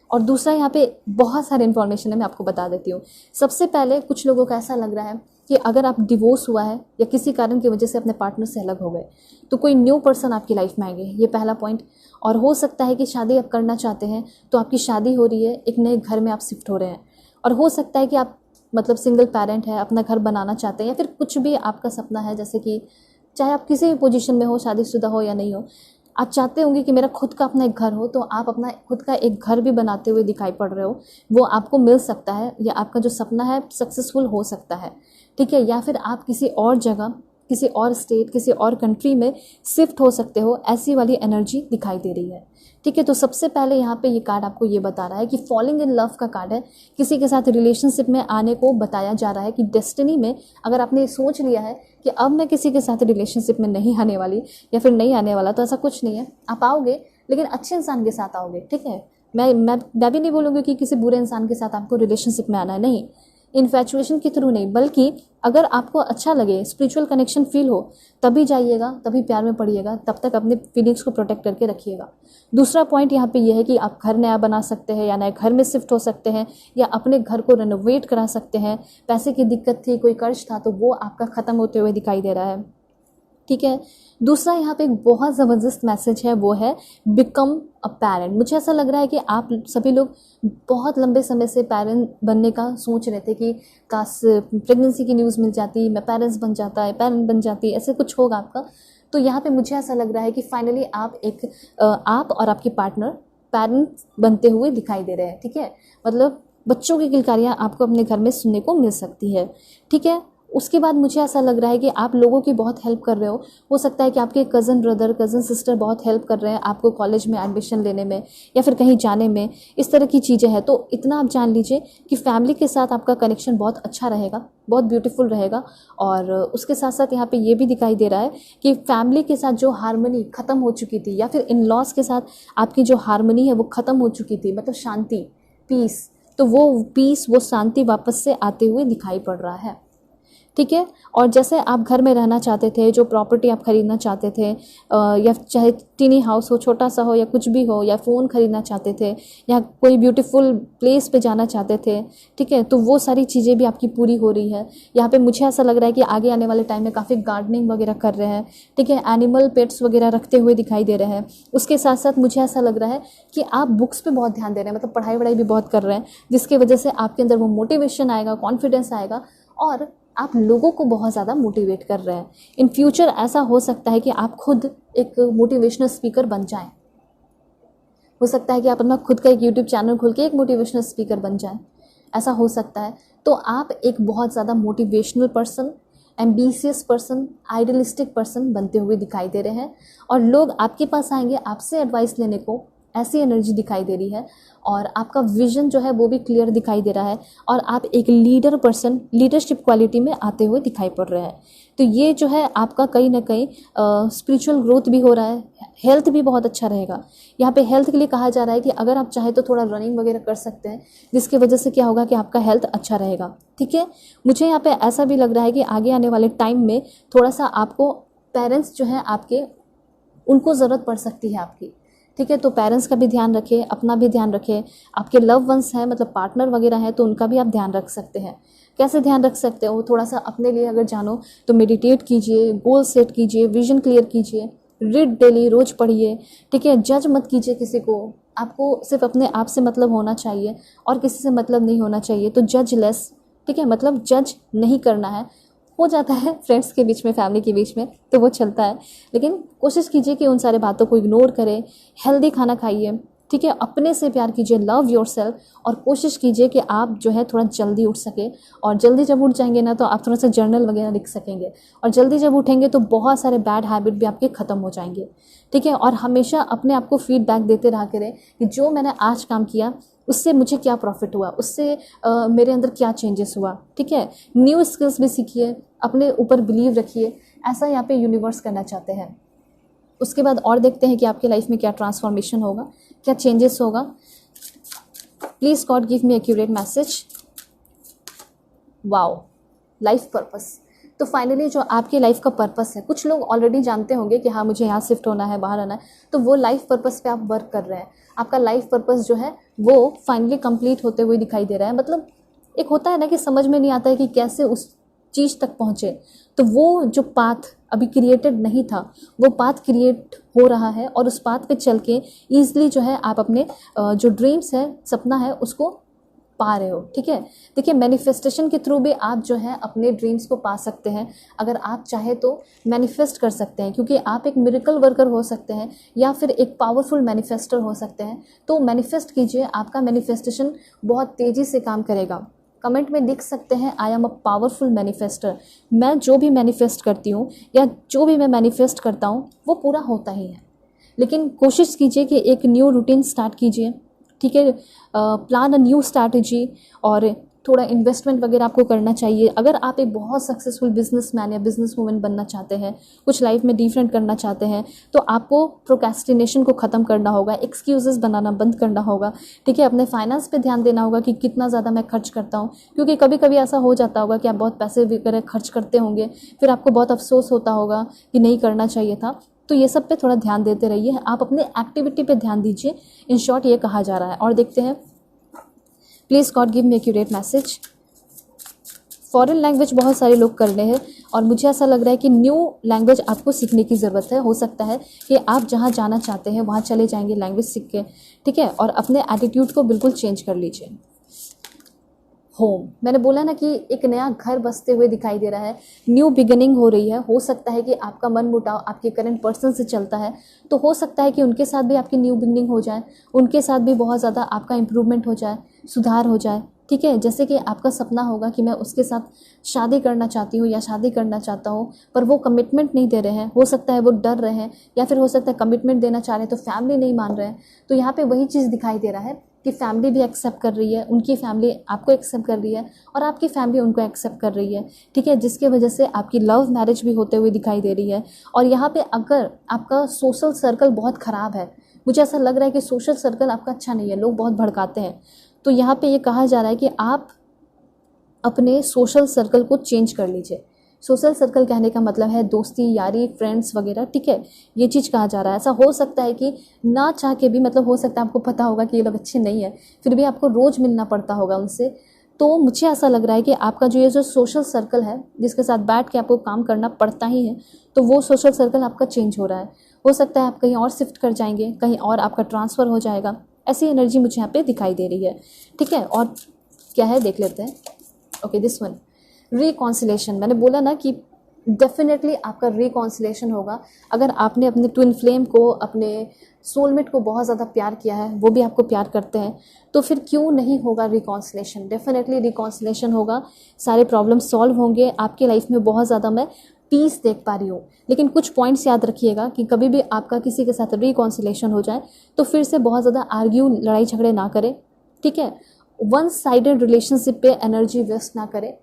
Speaker 1: और दूसरा यहाँ पे बहुत सारे इन्फॉर्मेशन है, मैं आपको बता देती हूँ। सबसे पहले कुछ लोगों का ऐसा लग रहा है कि अगर आप डिवोर्स हुआ है या किसी कारण की वजह से अपने पार्टनर से अलग हो गए तो कोई न्यू पर्सन आपकी लाइफ में आएंगे, ये पहला पॉइंट। और हो सकता है कि शादी आप करना चाहते हैं तो आपकी शादी हो रही है, एक नए घर में आप शिफ्ट हो रहे हैं। और हो सकता है कि आप मतलब सिंगल पेरेंट है, अपना घर बनाना चाहते हैं या फिर कुछ भी आपका सपना है, जैसे कि चाहे आप किसी भी पोजीशन में हो, शादीशुदा हो या नहीं हो, आप चाहते होंगे कि मेरा खुद का अपना एक घर हो, तो आप अपना खुद का एक घर भी बनाते हुए दिखाई पड़ रहे हो, वो आपको मिल सकता है या आपका जो सपना है सक्सेसफुल हो सकता है, ठीक है। या फिर आप किसी और जगह, किसी और स्टेट, किसी और कंट्री में शिफ्ट हो सकते हो, ऐसी वाली एनर्जी दिखाई दे रही है, ठीक है। तो सबसे पहले यहाँ पे ये कार्ड आपको ये बता रहा है कि फॉलिंग इन लव का कार्ड है, किसी के साथ रिलेशनशिप में आने को बताया जा रहा है कि डेस्टिनी में अगर आपने सोच लिया है कि अब मैं किसी के साथ रिलेशनशिप में नहीं आने वाली या फिर नहीं आने वाला, तो ऐसा कुछ नहीं है, आप आओगे लेकिन अच्छे इंसान के साथ आओगे, ठीक है। मैं भी नहीं बोलूँगी कि किसी बुरे इंसान के साथ आपको रिलेशनशिप में आना है, नहीं, इन्फैचुएशन के थ्रू नहीं, बल्कि अगर आपको अच्छा लगे, स्पिरिचुअल कनेक्शन फील हो, तभी जाइएगा, तभी प्यार में पड़िएगा, तब तक अपने फीलिंग्स को प्रोटेक्ट करके रखिएगा। दूसरा पॉइंट यहाँ पे ये है कि आप घर नया बना सकते हैं या नए घर में शिफ्ट हो सकते हैं या अपने घर को रेनोवेट करा सकते हैं। पैसे की दिक्कत थी, कोई कर्ज था, तो वो आपका ख़त्म होते हुए दिखाई दे रहा है, ठीक है। दूसरा यहाँ पे एक बहुत ज़बरदस्त मैसेज है, वो है बिकम अ पेरेंट। मुझे ऐसा लग रहा है कि आप सभी लोग बहुत लंबे समय से पेरेंट बनने का सोच रहे थे कि काश प्रेगनेंसी की न्यूज़ मिल जाती, मैं पेरेंट्स बन जाता है, पेरेंट बन जाती, ऐसे कुछ होगा आपका। तो यहाँ पे मुझे ऐसा लग रहा है कि फाइनली आप और आपके पार्टनर पेरेंट्स बनते हुए दिखाई दे रहे हैं, ठीक है। मतलब बच्चों की किलकारियाँ आपको अपने घर में सुनने को मिल सकती है, ठीक है। उसके बाद मुझे ऐसा लग रहा है कि आप लोगों की बहुत हेल्प कर रहे हो सकता है कि आपके कज़न ब्रदर, कज़न सिस्टर बहुत हेल्प कर रहे हैं आपको कॉलेज में एडमिशन लेने में या फिर कहीं जाने में, इस तरह की चीज़ें हैं। तो इतना आप जान लीजिए कि फैमिली के साथ आपका कनेक्शन बहुत अच्छा रहेगा, बहुत ब्यूटीफुल रहेगा। और उसके साथ साथ यहाँ पे ये भी दिखाई दे रहा है कि फैमिली के साथ जो हारमोनी ख़त्म हो चुकी थी या फिर इन लॉज के साथ आपकी जो हारमोनी है वो ख़त्म हो चुकी थी, मतलब शांति, पीस, तो वो पीस, वो शांति वापस से आते हुए दिखाई पड़ रहा है, ठीक है। और जैसे आप घर में रहना चाहते थे, जो प्रॉपर्टी आप खरीदना चाहते थे, या चाहे टीनी हाउस हो, छोटा सा हो या कुछ भी हो, या फ़ोन खरीदना चाहते थे या कोई ब्यूटीफुल प्लेस पे जाना चाहते थे, ठीक है, तो वो सारी चीज़ें भी आपकी पूरी हो रही है। यहाँ पे मुझे ऐसा लग रहा है कि आगे आने वाले टाइम में काफ़ी गार्डनिंग वगैरह कर रहे हैं, ठीक है, एनिमल पेट्स वगैरह रखते हुए दिखाई दे रहे हैं। उसके साथ साथ मुझे ऐसा लग रहा है कि आप बुक्स पे बहुत ध्यान दे रहे हैं, मतलब पढ़ाई वढ़ाई भी बहुत कर रहे हैं, जिसकी वजह से आपके अंदर वो मोटिवेशन आएगा, कॉन्फिडेंस आएगा और आप लोगों को बहुत ज़्यादा मोटिवेट कर रहे हैं। इन फ्यूचर ऐसा हो सकता है कि आप खुद एक मोटिवेशनल स्पीकर बन जाएं, हो सकता है कि आप अपना खुद का एक यूट्यूब चैनल खोल के एक मोटिवेशनल स्पीकर बन जाएं, ऐसा हो सकता है। तो आप एक बहुत ज़्यादा motivational person, ambitious person, idealistic person बनते हुए दिखाई दे रहे हैं और लोग आपके पास आएंगे आपसे एडवाइस लेने को, ऐसी एनर्जी दिखाई दे रही है। और आपका विजन जो है वो भी क्लियर दिखाई दे रहा है और आप एक लीडर पर्सन, लीडरशिप क्वालिटी में आते हुए दिखाई पड़ रहे हैं। तो ये जो है आपका कहीं ना कहीं स्पिरिचुअल ग्रोथ भी हो रहा है, हेल्थ भी बहुत अच्छा रहेगा। यहाँ पे हेल्थ के लिए कहा जा रहा है कि अगर आप चाहे तो थोड़ा रनिंग वगैरह कर सकते हैं, जिसकी वजह से क्या होगा कि आपका हेल्थ अच्छा रहेगा, ठीक है। मुझे यहाँ पे ऐसा भी लग रहा है कि आगे आने वाले टाइम में थोड़ा सा आपको पेरेंट्स जो हैं आपके, उनको ज़रूरत पड़ सकती है आपकी, ठीक है, तो पेरेंट्स का भी ध्यान रखें, अपना भी ध्यान रखें। आपके लव वंस हैं, मतलब पार्टनर वगैरह हैं, तो उनका भी आप ध्यान रख सकते हैं। कैसे ध्यान रख सकते हो? थोड़ा सा अपने लिए अगर जानो तो मेडिटेट कीजिए, गोल सेट कीजिए, विजन क्लियर कीजिए, रीड डेली, रोज पढ़िए। ठीक है, जज मत कीजिए किसी को, आपको सिर्फ अपने आप से मतलब होना चाहिए और किसी से मतलब नहीं होना चाहिए। तो जज लेस, ठीक है, मतलब जज नहीं करना है। हो जाता है फ्रेंड्स के बीच में, फैमिली के बीच में, तो वो चलता है, लेकिन कोशिश कीजिए कि उन सारे बातों को इग्नोर करें। हेल्दी खाना खाइए, ठीक है, अपने से प्यार कीजिए, लव योरसेल्फ, और कोशिश कीजिए कि आप जो है थोड़ा जल्दी उठ सके। और जल्दी जब उठ जाएंगे ना तो आप थोड़ा सा जर्नल वगैरह लिख सकेंगे, और जल्दी जब उठेंगे तो बहुत सारे बैड हैबिट भी आपके ख़त्म हो जाएंगे। ठीक है, और हमेशा अपने आप को फीडबैक देते रहा करें कि जो मैंने आज काम किया उससे मुझे क्या प्रॉफिट हुआ, उससे मेरे अंदर क्या चेंजेस हुआ। ठीक है, न्यू स्किल्स भी सीखिए, अपने ऊपर बिलीव रखिए। ऐसा यहाँ पे यूनिवर्स करना चाहते हैं। उसके बाद और देखते हैं कि आपकी लाइफ में क्या ट्रांसफॉर्मेशन होगा, क्या चेंजेस होगा। Please God give me accurate message. Wow, life purpose. तो फाइनली जो आपकी लाइफ का पर्पस है, कुछ लोग ऑलरेडी जानते होंगे कि हाँ मुझे यहाँ शिफ्ट होना है, बाहर आना है, तो वो लाइफ पर्पस पे आप वर्क कर रहे हैं। आपका लाइफ पर्पस जो है वो फाइनली कंप्लीट होते हुए दिखाई दे रहा है। मतलब एक होता है ना कि समझ में नहीं आता है कि कैसे उस चीज़ तक पहुँचे, तो वो जो पाथ अभी क्रिएटेड नहीं था वो पाथ क्रिएट हो रहा है, और उस पाथ पे चल के ईजिली जो है आप अपने जो ड्रीम्स है, सपना है, उसको पा रहे हो। ठीक है, देखिए मैनिफेस्टेशन के थ्रू भी आप जो है अपने ड्रीम्स को पा सकते हैं। अगर आप चाहे तो मैनिफेस्ट कर सकते हैं, क्योंकि आप एक मिरेकल वर्कर हो सकते हैं या फिर एक पावरफुल मैनिफेस्टर हो सकते हैं। तो मैनिफेस्ट कीजिए, आपका मैनिफेस्टेशन बहुत तेज़ी से काम करेगा। कमेंट में लिख सकते हैं I am a powerful manifester. मैं जो भी मैनिफेस्ट करती हूँ या जो भी मैं मैनिफेस्ट करता हूँ वो पूरा होता ही है। लेकिन कोशिश कीजिए कि एक न्यू रूटीन स्टार्ट कीजिए। ठीक है, प्लान अ न्यू स्ट्रैटेजी, और थोड़ा इन्वेस्टमेंट वगैरह आपको करना चाहिए। अगर आप एक बहुत सक्सेसफुल बिजनेसमैन या बिजनेस वूमेन बनना चाहते हैं, कुछ लाइफ में डिफरेंट करना चाहते हैं, तो आपको प्रोक्रेस्टिनेशन को ख़त्म करना होगा, एक्सक्यूजेस बनाना बंद करना होगा। ठीक है, अपने फाइनेंस पे ध्यान देना होगा कि कितना ज़्यादा मैं खर्च करता हूँ, क्योंकि कभी कभी ऐसा हो जाता होगा कि आप बहुत पैसे वगैरह खर्च करते होंगे, फिर आपको बहुत अफसोस होता होगा कि नहीं करना चाहिए था। तो ये सब पे थोड़ा ध्यान देते रहिए, आप अपने एक्टिविटी पे ध्यान दीजिए। इन शॉर्ट ये कहा जा रहा है। और देखते हैं, please God give me accurate message. Foreign language बहुत सारे लोग कर रहे हैं, और मुझे ऐसा लग रहा है कि न्यू लैंग्वेज आपको सीखने की ज़रूरत है। हो सकता है कि आप जहाँ जाना चाहते हैं वहाँ चले जाएंगे लैंग्वेज सीख के। ठीक है, और अपने एटीट्यूड को बिल्कुल चेंज कर लीजिए। होम, मैंने बोला ना कि एक नया घर बसते हुए दिखाई दे रहा है, न्यू बिगिनिंग हो रही है। हो सकता है कि आपका मन मुटाव आपके करंट पर्सन से चलता है, तो हो सकता है कि उनके साथ भी आपकी न्यू बिगिनिंग हो जाए, उनके साथ भी बहुत ज़्यादा आपका इम्प्रूवमेंट हो जाए, सुधार हो जाए। ठीक है, जैसे कि आपका सपना होगा कि मैं उसके साथ शादी करना चाहती हूँ या शादी करना चाहता हूँ, पर वो कमिटमेंट नहीं दे रहे हैं। हो सकता है वो डर रहे हैं, या फिर हो सकता है कमिटमेंट देना चाह रहे हैं तो फैमिली नहीं मान रहे हैं। तो यहाँ पे वही चीज़ दिखाई दे रहा है कि फैमिली भी एक्सेप्ट कर रही है, उनकी फैमिली आपको एक्सेप्ट कर रही है, और आपकी फैमिली उनको एक्सेप्ट कर रही है। ठीक है, जिसके वजह से आपकी लव मैरिज भी होते हुए दिखाई दे रही है। और यहाँ पे अगर आपका सोशल सर्कल बहुत ख़राब है, मुझे ऐसा लग रहा है कि सोशल सर्कल आपका अच्छा नहीं है, लोग बहुत भड़काते हैं, तो यहाँ पे ये कहा जा रहा है कि आप अपने सोशल सर्कल को चेंज कर लीजिए। सोशल सर्कल कहने का मतलब है दोस्ती, यारी, फ्रेंड्स वगैरह। ठीक है, ये चीज़ कहा जा रहा है। ऐसा हो सकता है कि ना चाह के भी, मतलब हो सकता है आपको पता होगा कि ये लोग अच्छे नहीं है, फिर भी आपको रोज़ मिलना पड़ता होगा उनसे। तो मुझे ऐसा लग रहा है कि आपका जो ये जो सोशल सर्कल है, जिसके साथ बैठ के आपको काम करना पड़ता ही है, तो वो सोशल सर्कल आपका चेंज हो रहा है। हो सकता है आप कहीं और शिफ्ट कर जाएंगे, कहीं और आपका ट्रांसफ़र हो जाएगा। ऐसी एनर्जी मुझे यहाँ पे दिखाई दे रही है। ठीक है, और क्या है देख लेते हैं। Okay, this one, reconciliation. मैंने बोला ना कि डेफिनेटली आपका रिकॉन्सिलेशन होगा। अगर आपने अपने ट्विन फ्लेम को, अपने सोलमेट को बहुत ज़्यादा प्यार किया है, वो भी आपको प्यार करते हैं, तो फिर क्यों नहीं होगा रिकॉन्सिलेशन। डेफिनेटली रिकॉन्सिलेशन होगा, सारे प्रॉब्लम सॉल्व होंगे आपकी लाइफ में। बहुत ज़्यादा मैं पीस देख पा रही हूँ। लेकिन कुछ पॉइंट्स याद रखिएगा कि कभी भी आपका किसी के साथ रिकॉन्सिलेशन हो जाए तो फिर से बहुत ज़्यादा आर्ग्यू, लड़ाई झगड़े ना करें। ठीक है, वन साइडेड रिलेशनशिप पे एनर्जी वेस्ट ना करें।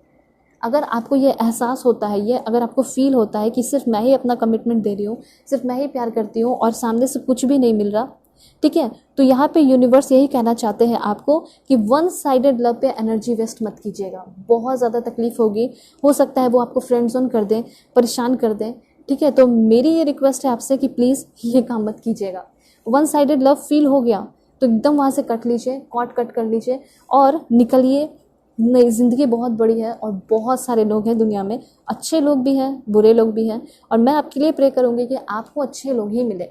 Speaker 1: अगर आपको ये एहसास होता है, ये अगर आपको फील होता है कि सिर्फ मैं ही अपना कमिटमेंट दे रही हूँ, सिर्फ मैं ही प्यार करती हूँ और सामने से कुछ भी नहीं मिल रहा, ठीक है, तो यहाँ पे यूनिवर्स यही कहना चाहते हैं आपको कि वन साइडेड लव पे एनर्जी वेस्ट मत कीजिएगा। बहुत ज़्यादा तकलीफ होगी, हो सकता है वो आपको फ्रेंड जोन कर दें, परेशान कर दें। ठीक है, तो मेरी ये रिक्वेस्ट है आपसे कि प्लीज़ ये काम मत कीजिएगा। वन साइडेड लव फील हो गया तो एकदम वहाँ से कट लीजिए, कॉर्ड कट कर लीजिए और निकलिए। नई ज़िंदगी बहुत बड़ी है और बहुत सारे लोग हैं दुनिया में, अच्छे लोग भी हैं, बुरे लोग भी हैं, और मैं आपके लिए प्रे करूँगी कि आपको अच्छे लोग ही मिले,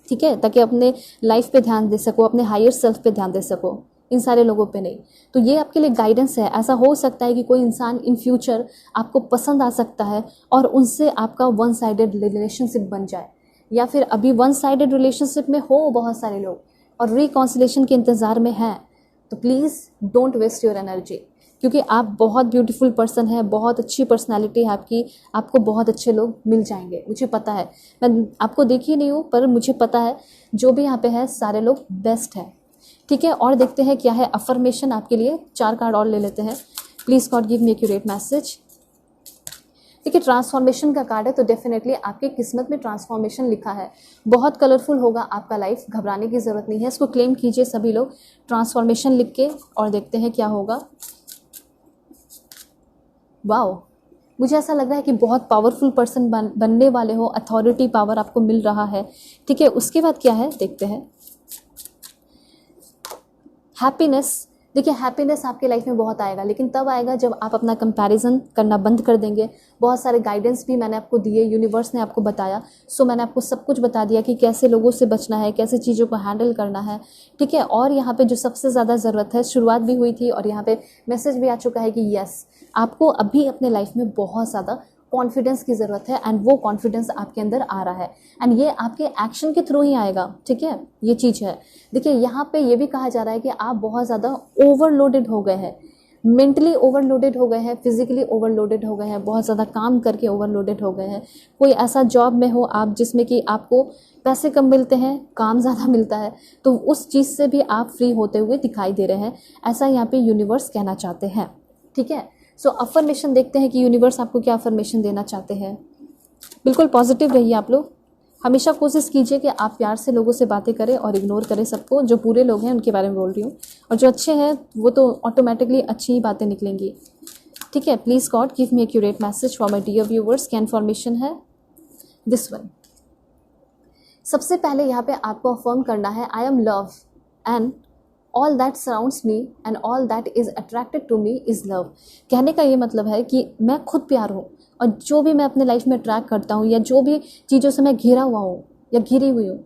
Speaker 1: ठीक है, ताकि अपने लाइफ पे ध्यान दे सको, अपने हायर सेल्फ पे ध्यान दे सको, इन सारे लोगों पे नहीं। तो ये आपके लिए गाइडेंस है। ऐसा हो सकता है कि कोई इंसान इन फ्यूचर आपको पसंद आ सकता है और उनसे आपका वन साइडेड रिलेशनशिप बन जाए, या फिर अभी वन साइडेड रिलेशनशिप में हो बहुत सारे लोग और रिकॉन्सिलेशन के इंतज़ार में हैं, तो please don't waste your energy, क्योंकि आप बहुत ब्यूटीफुल पर्सन है, बहुत अच्छी पर्सनालिटी है आपकी, आपको बहुत अच्छे लोग मिल जाएंगे, मुझे पता है। मैं आपको देखी नहीं हूँ पर मुझे पता है जो भी यहाँ पे है सारे लोग बेस्ट हैं, ठीक है। और देखते हैं क्या है अफर्मेशन आपके लिए, 4 कार्ड और ले लेते हैं। Please God give me accurate message. देखिए ट्रांसफॉर्मेशन का कार्ड है तो डेफिनेटली आपकी किस्मत में ट्रांसफॉर्मेशन लिखा है, बहुत कलरफुल होगा आपका लाइफ, घबराने की ज़रूरत नहीं है, इसको क्लेम कीजिए सभी लोग ट्रांसफॉर्मेशन लिख के, और देखते हैं क्या होगा। वाओ, मुझे ऐसा लग रहा है कि बहुत पावरफुल पर्सन बनने वाले हो, अथॉरिटी पावर आपको मिल रहा है, ठीक है। उसके बाद क्या है देखते हैं। हैप्पीनेस, देखिए हैप्पीनेस आपके लाइफ में बहुत आएगा, लेकिन तब आएगा जब आप अपना कंपैरिजन करना बंद कर देंगे। बहुत सारे गाइडेंस भी मैंने आपको दिए, यूनिवर्स ने आपको बताया, सो मैंने आपको सब कुछ बता दिया कि कैसे लोगों से बचना है, कैसे चीज़ों को हैंडल करना है, ठीक है। और यहाँ पे जो सबसे ज़्यादा ज़रूरत है, शुरुआत भी हुई थी और यहाँ पे मैसेज भी आ चुका है कि यस, आपको अभी अपने लाइफ में बहुत ज़्यादा कॉन्फिडेंस की ज़रूरत है, एंड वो कॉन्फिडेंस आपके अंदर आ रहा है, एंड ये आपके एक्शन के थ्रू ही आएगा, ठीक है। ये चीज़ है। देखिए यहाँ पे ये भी कहा जा रहा है कि आप बहुत ज़्यादा ओवरलोडेड हो गए हैं, मेंटली ओवरलोडेड हो गए हैं, फिजिकली ओवरलोडेड हो गए हैं, बहुत ज़्यादा काम करके ओवरलोडेड हो गए हैं। कोई ऐसा जॉब में हो आप जिसमें कि आपको पैसे कम मिलते हैं, काम ज़्यादा मिलता है, तो उस चीज़ से भी आप फ्री होते हुए दिखाई दे रहे हैं, ऐसा यहाँ पे यूनिवर्स कहना चाहते हैं, ठीक है। सो अफर्मेशन देखते हैं कि यूनिवर्स आपको क्या अफर्मेशन देना चाहते हैं। बिल्कुल पॉजिटिव रहिए आप लोग, हमेशा कोशिश कीजिए कि आप प्यार से लोगों से बातें करें और इग्नोर करें सबको। जो बुरे लोग हैं उनके बारे में बोल रही हूँ, और जो अच्छे हैं वो तो ऑटोमेटिकली अच्छी ही बातें निकलेंगी, ठीक है। Please God give me accurate message for my dear viewers. क्या इन्फॉर्मेशन है दिस वन। सबसे पहले यहाँ पे आपको अफर्म करना है I am love and all that surrounds me and all that is attracted to me is love. कहने का ये मतलब है कि मैं खुद प्यार हूँ, और जो भी मैं अपने लाइफ में अट्रैक्ट करता हूँ या जो भी चीज़ों से मैं घिरा हुआ हूँ या घिरी हुई हूँ,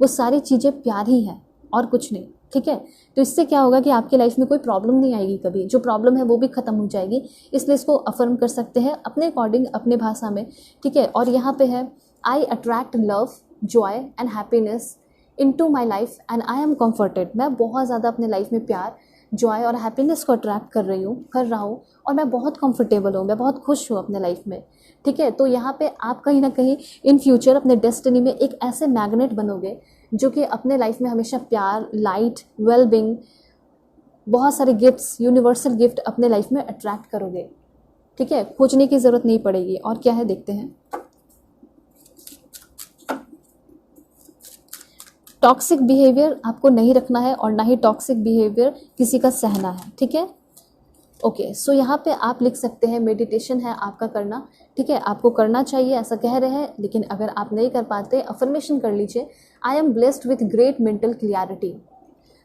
Speaker 1: वो सारी चीज़ें प्यार ही हैं और कुछ नहीं, ठीक है। तो इससे क्या होगा कि आपकी लाइफ में कोई प्रॉब्लम नहीं आएगी, कभी जो प्रॉब्लम है वो भी ख़त्म हो जाएगी। इसलिए इसको अफर्म कर सकते हैं अपने अकॉर्डिंग, अपने भाषा में, ठीक है। और यहाँ पे है I attract love, joy and happiness into my life and I am comforted. मैं बहुत ज़्यादा अपने लाइफ में प्यार, जॉय और हैप्पीनेस को अट्रैक्ट कर रहा हूँ और मैं बहुत कंफर्टेबल हूँ, मैं बहुत खुश हूँ अपने लाइफ में, ठीक है। तो यहाँ पे आप कहीं ना कहीं इन फ्यूचर अपने डेस्टिनी में एक ऐसे मैग्नेट बनोगे जो कि अपने लाइफ में हमेशा प्यार, लाइट, वेलबींग, बहुत सारे गिफ्ट्स, यूनिवर्सल गिफ्ट अपने लाइफ में अट्रैक्ट करोगे, ठीक है। खोजने की ज़रूरत नहीं पड़ेगी। और क्या है देखते हैं। टॉक्सिक बिहेवियर आपको नहीं रखना है और ना ही टॉक्सिक बिहेवियर किसी का सहना है, ठीक है। ओके, सो यहाँ पे आप लिख सकते हैं मेडिटेशन है आपका करना, ठीक है। आपको करना चाहिए ऐसा कह रहे हैं, लेकिन अगर आप नहीं कर पाते अफर्मेशन कर लीजिए। I am blessed with great mental clarity,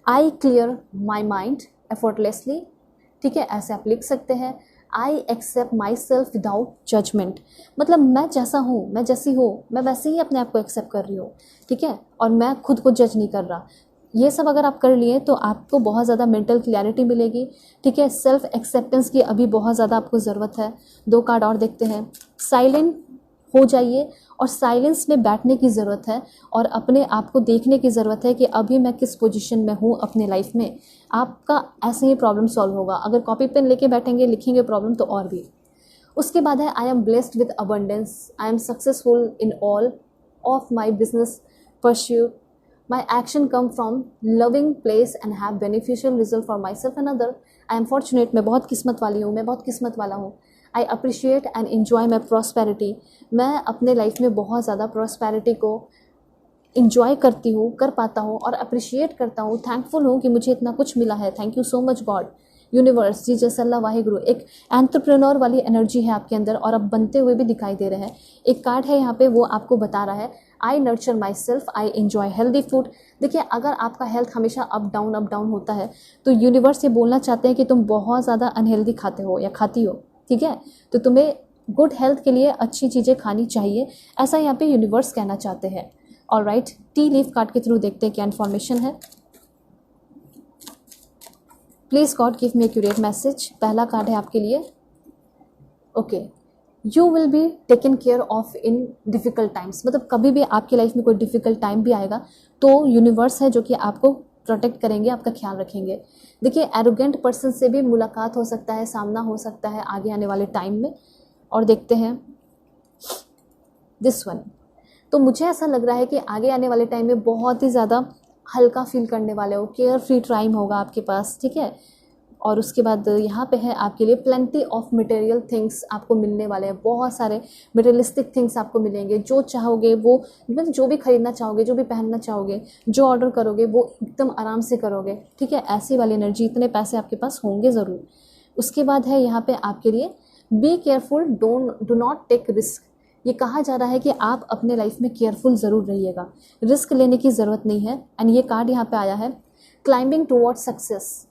Speaker 1: I clear my mind effortlessly, ठीक है, ऐसे आप लिख सकते हैं। I accept myself without judgement, मतलब मैं जैसा हूँ, मैं जैसी हूँ, मैं वैसे ही अपने आप को एक्सेप्ट कर रही हूँ, ठीक है, और मैं खुद को जज नहीं कर रहा। ये सब अगर आप कर लिए तो आपको बहुत ज़्यादा मेंटल क्लैरिटी मिलेगी, ठीक है। सेल्फ एक्सेप्टेंस की अभी बहुत ज़्यादा आपको ज़रूरत है। 2 कार्ड और देखते हैं। साइलेंट हो जाइए और साइलेंस में बैठने की ज़रूरत है और अपने आप को देखने की ज़रूरत है कि अभी मैं किस पोजीशन में हूँ अपने लाइफ में। आपका ऐसे ही प्रॉब्लम सॉल्व होगा। अगर कॉपी पेन लेके बैठेंगे, लिखेंगे प्रॉब्लम, तो और भी। उसके बाद है I am blessed with abundance, I am successful in all of my business pursuit, my action come from loving place and have beneficial result for myself and other. I am fortunate, मैं बहुत किस्मत वाली हूँ, मैं बहुत किस्मत वाला हूँ। I appreciate and enjoy my prosperity, मैं अपने लाइफ में बहुत ज़्यादा प्रॉस्पेरिटी को इंजॉय करती हूँ, कर पाता हूँ और अप्रिशिएट करता हूँ, थैंकफुल हूँ कि मुझे इतना कुछ मिला है। Thank you so much God, universe, जी जसल्ला वाहिगुरु। एक एंटरप्रेन्योर वाली एनर्जी है आपके अंदर और अब बनते हुए भी दिखाई दे रहे हैं। एक कार्ड है यहाँ पे, वो आपको बता रहा है I nurture myself, I enjoy healthy food. देखिए, अगर आपका हेल्थ हमेशा अप डाउन होता है तो यूनिवर्स ये बोलना चाहते हैं कि तुम बहुत ज़्यादा अनहेल्दी खाते हो या खाती हो, ठीक है। तो तुम्हें गुड हेल्थ के लिए अच्छी चीज़ें खानी चाहिए, ऐसा यहाँ पे यूनिवर्स कहना चाहते हैं। ऑलराइट, टी लीफ कार्ड के थ्रू देखते हैं क्या इन्फॉर्मेशन है। Please God give me accurate message. पहला कार्ड है आपके लिए, okay, you will be taken care of in difficult times. मतलब कभी भी आपकी लाइफ में कोई डिफ़िकल्ट टाइम भी आएगा तो यूनिवर्स है जो कि आपको प्रोटेक्ट करेंगे, आपका ख्याल रखेंगे। देखिए, एरोगेंट पर्सन से भी मुलाकात हो सकता है, सामना हो सकता है आगे आने वाले टाइम में। और देखते हैं दिस वन। तो मुझे ऐसा लग रहा है कि आगे आने वाले टाइम में बहुत ही ज़्यादा हल्का फील करने वाले हो, केयर फ्री टाइम होगा आपके पास, ठीक है। और उसके बाद यहाँ पे है आपके लिए प्लेंटी ऑफ मटेरियल थिंग्स आपको मिलने वाले हैं। बहुत सारे मटेरियलिस्टिक थिंग्स आपको मिलेंगे, जो चाहोगे वो, मतलब जो भी खरीदना चाहोगे, जो भी पहनना चाहोगे, जो ऑर्डर करोगे वो एकदम आराम से करोगे, ठीक है। ऐसी वाली एनर्जी, इतने पैसे आपके पास होंगे ज़रूर। उसके बाद है यहाँ पे आपके लिए be careful, do not take risk. ये कहा जा रहा है कि आप अपने लाइफ में केयरफुल ज़रूर रहिएगा, रिस्क लेने की ज़रूरत नहीं है। एंड ये कार्ड यहाँ पे आया है क्लाइंबिंग टूवर्ड सक्सेस।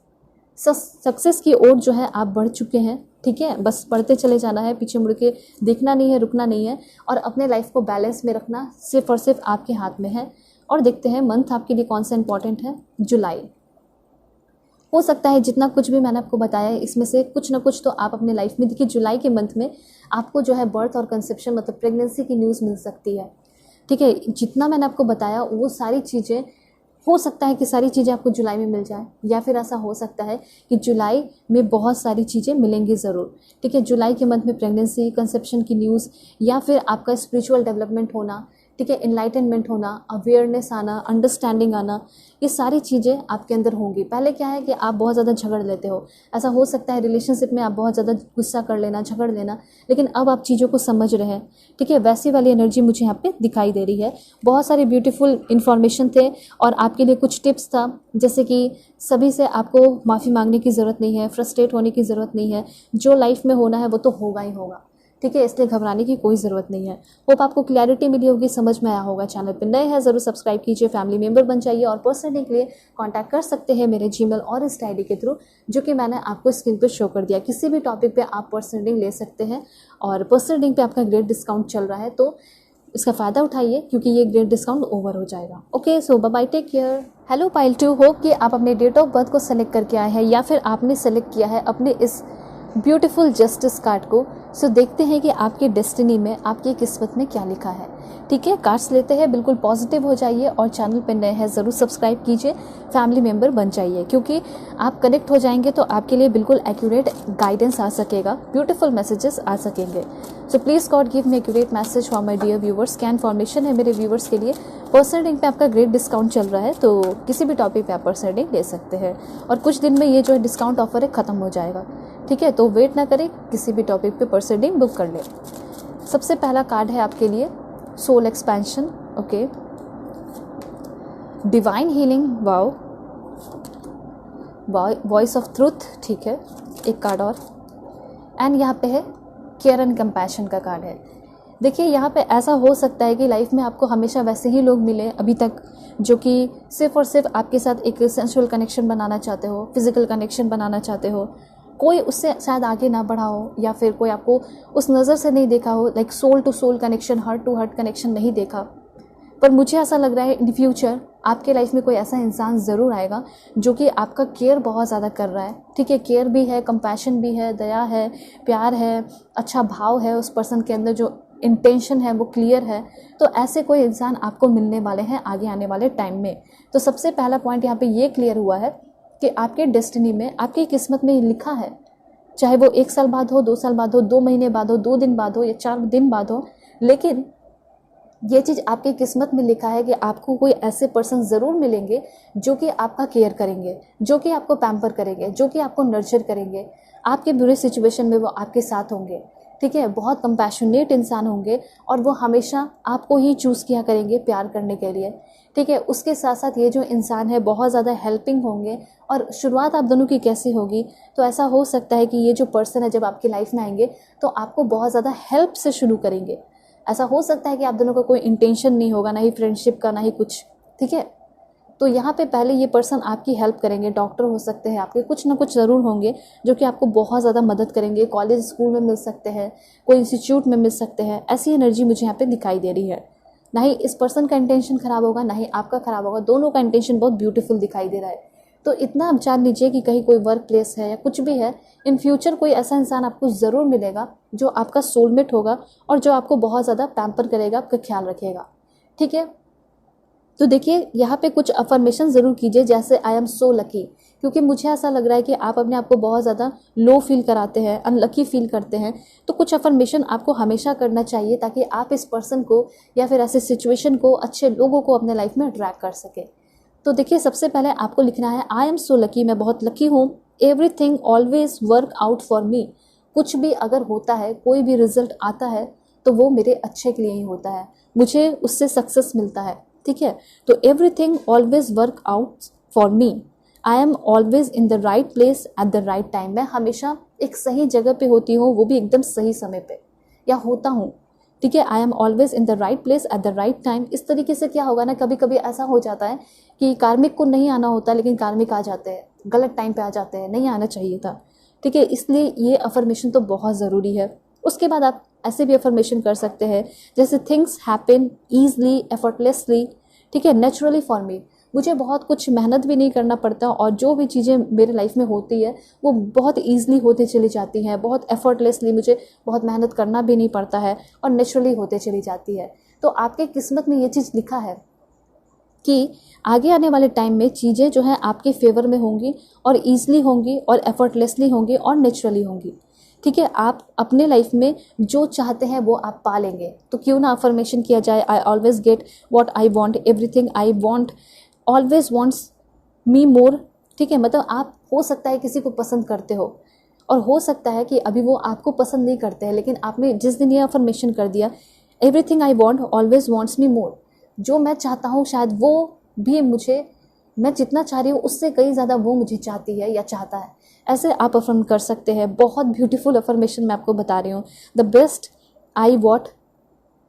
Speaker 1: सक्सेस की ओर जो है आप बढ़ चुके हैं, ठीक है। बस बढ़ते चले जाना है, पीछे मुड़ के देखना नहीं है, रुकना नहीं है। और अपने लाइफ को बैलेंस में रखना सिर्फ और सिर्फ आपके हाथ में है। और देखते हैं मंथ आपके लिए कौन सा इंपॉर्टेंट है। जुलाई। हो सकता है जितना कुछ भी मैंने आपको बताया है इसमें से कुछ ना कुछ तो आप अपने लाइफ में, देखिए जुलाई के मंथ में आपको जो है बर्थ और कंसेप्शन मतलब प्रेगनेंसी की न्यूज़ मिल सकती है, ठीक है। जितना मैंने आपको बताया वो सारी चीज़ें, हो सकता है कि सारी चीज़ें आपको जुलाई में मिल जाए, या फिर ऐसा हो सकता है कि जुलाई में बहुत सारी चीज़ें मिलेंगी ज़रूर, ठीक है। जुलाई के मंथ में प्रेगनेंसी, कंसेप्शन की न्यूज़, या फिर आपका स्पिरिचुअल डेवलपमेंट होना, ठीक है, इनलाइटनमेंट होना, अवेयरनेस आना, अंडरस्टैंडिंग आना, ये सारी चीज़ें आपके अंदर होंगी। पहले क्या है कि आप बहुत ज़्यादा झगड़ लेते हो, ऐसा हो सकता है रिलेशनशिप में आप बहुत ज़्यादा गुस्सा कर लेना, झगड़ लेना, लेकिन अब आप चीज़ों को समझ रहे हैं, ठीक है। वैसी वाली एनर्जी मुझे यहाँ पे दिखाई दे रही है। बहुत सारे ब्यूटीफुल इन्फॉर्मेशन थे और आपके लिए कुछ टिप्स था, जैसे कि सभी से आपको माफ़ी मांगने की ज़रूरत नहीं है, फ्रस्ट्रेट होने की ज़रूरत नहीं है, जो लाइफ में होना है वो तो होगा ही होगा, ठीक है। इसलिए घबराने की कोई ज़रूरत नहीं है। होप आपको क्लैरिटी मिली होगी, समझ में आया होगा। चैनल पर नए हैं ज़रूर सब्सक्राइब कीजिए, फैमिली मेंबर बन जाइए, और पर्सनली के लिए कांटेक्ट कर सकते हैं मेरे जीमेल और इस आईडी के थ्रू जो कि मैंने आपको स्क्रीन पर शो कर दिया। किसी भी टॉपिक पे आप पर्सनल रीडिंग ले सकते हैं, और पर्सनल रीडिंग पे आपका ग्रेट डिस्काउंट चल रहा है, तो इसका फ़ायदा उठाइए क्योंकि ये ग्रेट डिस्काउंट ओवर हो जाएगा। Okay, so bye bye, take care. Hello pile 2, hope कि आप अपने डेट ऑफ बर्थ को सेलेक्ट करके आए हैं, या फिर आपने सेलेक्ट किया है अपने इस ब्यूटीफुल जस्टिस कार्ड को। सो देखते हैं कि आपकी डेस्टिनी में, आपकी किस्मत में क्या लिखा है, ठीक है। कार्ड्स लेते हैं, बिल्कुल पॉजिटिव हो जाइए, और चैनल पर नए हैं ज़रूर सब्सक्राइब कीजिए, फैमिली मेंबर बन जाइए, क्योंकि आप कनेक्ट हो जाएंगे तो आपके लिए बिल्कुल एक्यूरेट गाइडेंस आ सकेगा, ब्यूटीफुल मैसेजेस आ सकेंगे। So please God give me accurate message for my dear viewers. क्या इन्फॉर्मेशन है मेरे व्यूवर्स के लिए। पर्सनल रीडिंग पे आपका ग्रेट डिस्काउंट चल रहा है, तो किसी भी टॉपिक पे आप पर्सनल रीडिंग ले सकते हैं, और कुछ दिन में ये जो डिस्काउंट ऑफर है ख़त्म हो जाएगा, ठीक है। तो वेट ना करें, किसी भी टॉपिक पे पर्सनल रीडिंग बुक कर ले। सबसे पहला कार्ड है आपके लिए soul expansion, okay, divine healing, wow, voice of truth, ठीक है, एक कार्ड और, एंड यहाँ पे है केयर एंड कंपैशन का कार्ड है। देखिए, यहाँ पे ऐसा हो सकता है कि लाइफ में आपको हमेशा वैसे ही लोग मिले अभी तक जो कि सिर्फ और सिर्फ आपके साथ एक सेंसुअल कनेक्शन बनाना चाहते हो, फिजिकल कनेक्शन बनाना चाहते हो, कोई उससे शायद आगे ना बढ़ा हो, या फिर कोई आपको उस नज़र से नहीं देखा हो, like soul to soul connection, heart to heart connection नहीं देखा। पर मुझे ऐसा लग रहा है इन फ्यूचर आपके लाइफ में कोई ऐसा इंसान ज़रूर आएगा जो कि आपका केयर बहुत ज़्यादा कर रहा है, ठीक है। केयर भी है, कंपैशन भी है, दया है, प्यार है, अच्छा भाव है उस पर्सन के अंदर, जो इंटेंशन है वो क्लियर है। तो ऐसे कोई इंसान आपको मिलने वाले हैं आगे आने वाले टाइम में। तो सबसे पहला पॉइंट यहाँ पे ये क्लियर हुआ है कि आपके डेस्टिनी में, आपकी किस्मत में लिखा है, चाहे वो 1 साल बाद हो, 2 साल बाद हो, 2 महीने बाद हो, 2 दिन बाद हो, या 4 दिन बाद हो, लेकिन ये चीज़ आपकी किस्मत में लिखा है कि आपको कोई ऐसे पर्सन ज़रूर मिलेंगे जो कि आपका केयर करेंगे, जो कि आपको पैम्पर करेंगे, जो कि आपको नर्चर करेंगे, आपके बुरे सिचुएशन में वो आपके साथ होंगे, ठीक है। बहुत कंपैशनेट इंसान होंगे, और वो हमेशा आपको ही चूज़ किया करेंगे प्यार करने के लिए, ठीक है। उसके साथ साथ ये जो इंसान है बहुत ज़्यादा हेल्पिंग होंगे। और शुरुआत आप दोनों की कैसी होगी, तो ऐसा हो सकता है कि ये जो पर्सन है जब आपकी लाइफ में आएंगे तो आपको बहुत ज़्यादा हेल्प से शुरू करेंगे, ऐसा हो सकता है कि आप दोनों का कोई इंटेंशन नहीं होगा, ना ही फ्रेंडशिप का, ना ही कुछ, ठीक है। तो यहाँ पे पहले ये पर्सन आपकी हेल्प करेंगे, डॉक्टर हो सकते हैं आपके, कुछ ना कुछ ज़रूर होंगे जो कि आपको बहुत ज़्यादा मदद करेंगे। कॉलेज स्कूल में मिल सकते हैं, कोई इंस्टीट्यूट में मिल सकते हैं, ऐसी एनर्जी मुझे यहाँ पे दिखाई दे रही है। ना ही इस पर्सन का इंटेंशन ख़राब होगा, ना ही आपका ख़राब होगा, दोनों का इंटेंशन बहुत ब्यूटीफुल दिखाई दे रहा है। तो इतना आप जान लीजिए कि कहीं कोई वर्क प्लेस है या कुछ भी है, इन फ्यूचर कोई ऐसा इंसान आपको ज़रूर मिलेगा जो आपका सोलमेट होगा और जो आपको बहुत ज़्यादा पैम्पर करेगा, आपका ख्याल रखेगा, ठीक है। तो देखिए यहाँ पे कुछ अफर्मेशन ज़रूर कीजिए, जैसे आई एम सो लकी, क्योंकि मुझे ऐसा लग रहा है कि आप अपने आप को बहुत ज़्यादा लो फील कराते हैं, अनलकी फील करते हैं। तो कुछ अफर्मेशन आपको हमेशा करना चाहिए ताकि आप इस पर्सन को या फिर ऐसे सिचुएशन को, अच्छे लोगों को अपने लाइफ में अट्रैक्ट कर सके। तो देखिए सबसे पहले आपको लिखना है आई एम सो लकी, मैं बहुत लकी हूँ। Everything always work out for me, कुछ भी अगर होता है, कोई भी रिजल्ट आता है तो वो मेरे अच्छे के लिए ही होता है, मुझे उससे सक्सेस मिलता है, ठीक है। तो everything always work out for me, I am always in the right place at the right time, मैं हमेशा एक सही जगह पे होती हूँ, वो भी एकदम सही समय पे, या होता हूँ, ठीक है। I am always in the right place at the right time. इस तरीके से क्या होगा ना, कभी कभी ऐसा हो जाता है कि कार्मिक को नहीं आना होता, लेकिन कार्मिक आ जाते हैं, गलत टाइम पे आ जाते हैं, नहीं आना चाहिए था, ठीक है। इसलिए ये अफर्मेशन तो बहुत ज़रूरी है। उसके बाद आप ऐसे भी अफर्मेशन कर सकते हैं, जैसे थिंग्स हैपन ईजली एफर्टलेसली, ठीक है, नेचुरली फॉर मी, मुझे बहुत कुछ मेहनत भी नहीं करना पड़ता और जो भी चीज़ें मेरे लाइफ में होती है वो बहुत ईजिली होते चली जाती हैं, बहुत एफर्टलेसली, मुझे बहुत मेहनत करना भी नहीं पड़ता है और नेचुरली होते चली जाती है। तो आपके किस्मत में ये चीज़ लिखा है कि आगे आने वाले टाइम में चीज़ें जो हैं आपके फेवर में होंगी और ईजिली होंगी और एफर्टलेसली होंगी और नेचुरली होंगी, ठीक है। आप अपने लाइफ में जो चाहते हैं वो आप पा लेंगे। तो क्यों ना अफर्मेशन किया जाए, I always get what I want, everything I want always wants me more, ठीक है। मतलब आप हो सकता है किसी को पसंद करते हो और हो सकता है कि अभी वो आपको पसंद नहीं करते हैं, लेकिन आपने जिस दिन ये अफर्मेशन कर दिया, everything I want always wants me more, जो मैं चाहता हूँ शायद वो भी मुझे, मैं जितना चाह रही हूँ उससे कहीं ज़्यादा वो मुझे चाहती है या चाहता है, ऐसे आप अफर्म कर सकते हैं। बहुत ब्यूटीफुल अफर्मेशन मैं आपको बता रही हूँ। The best I what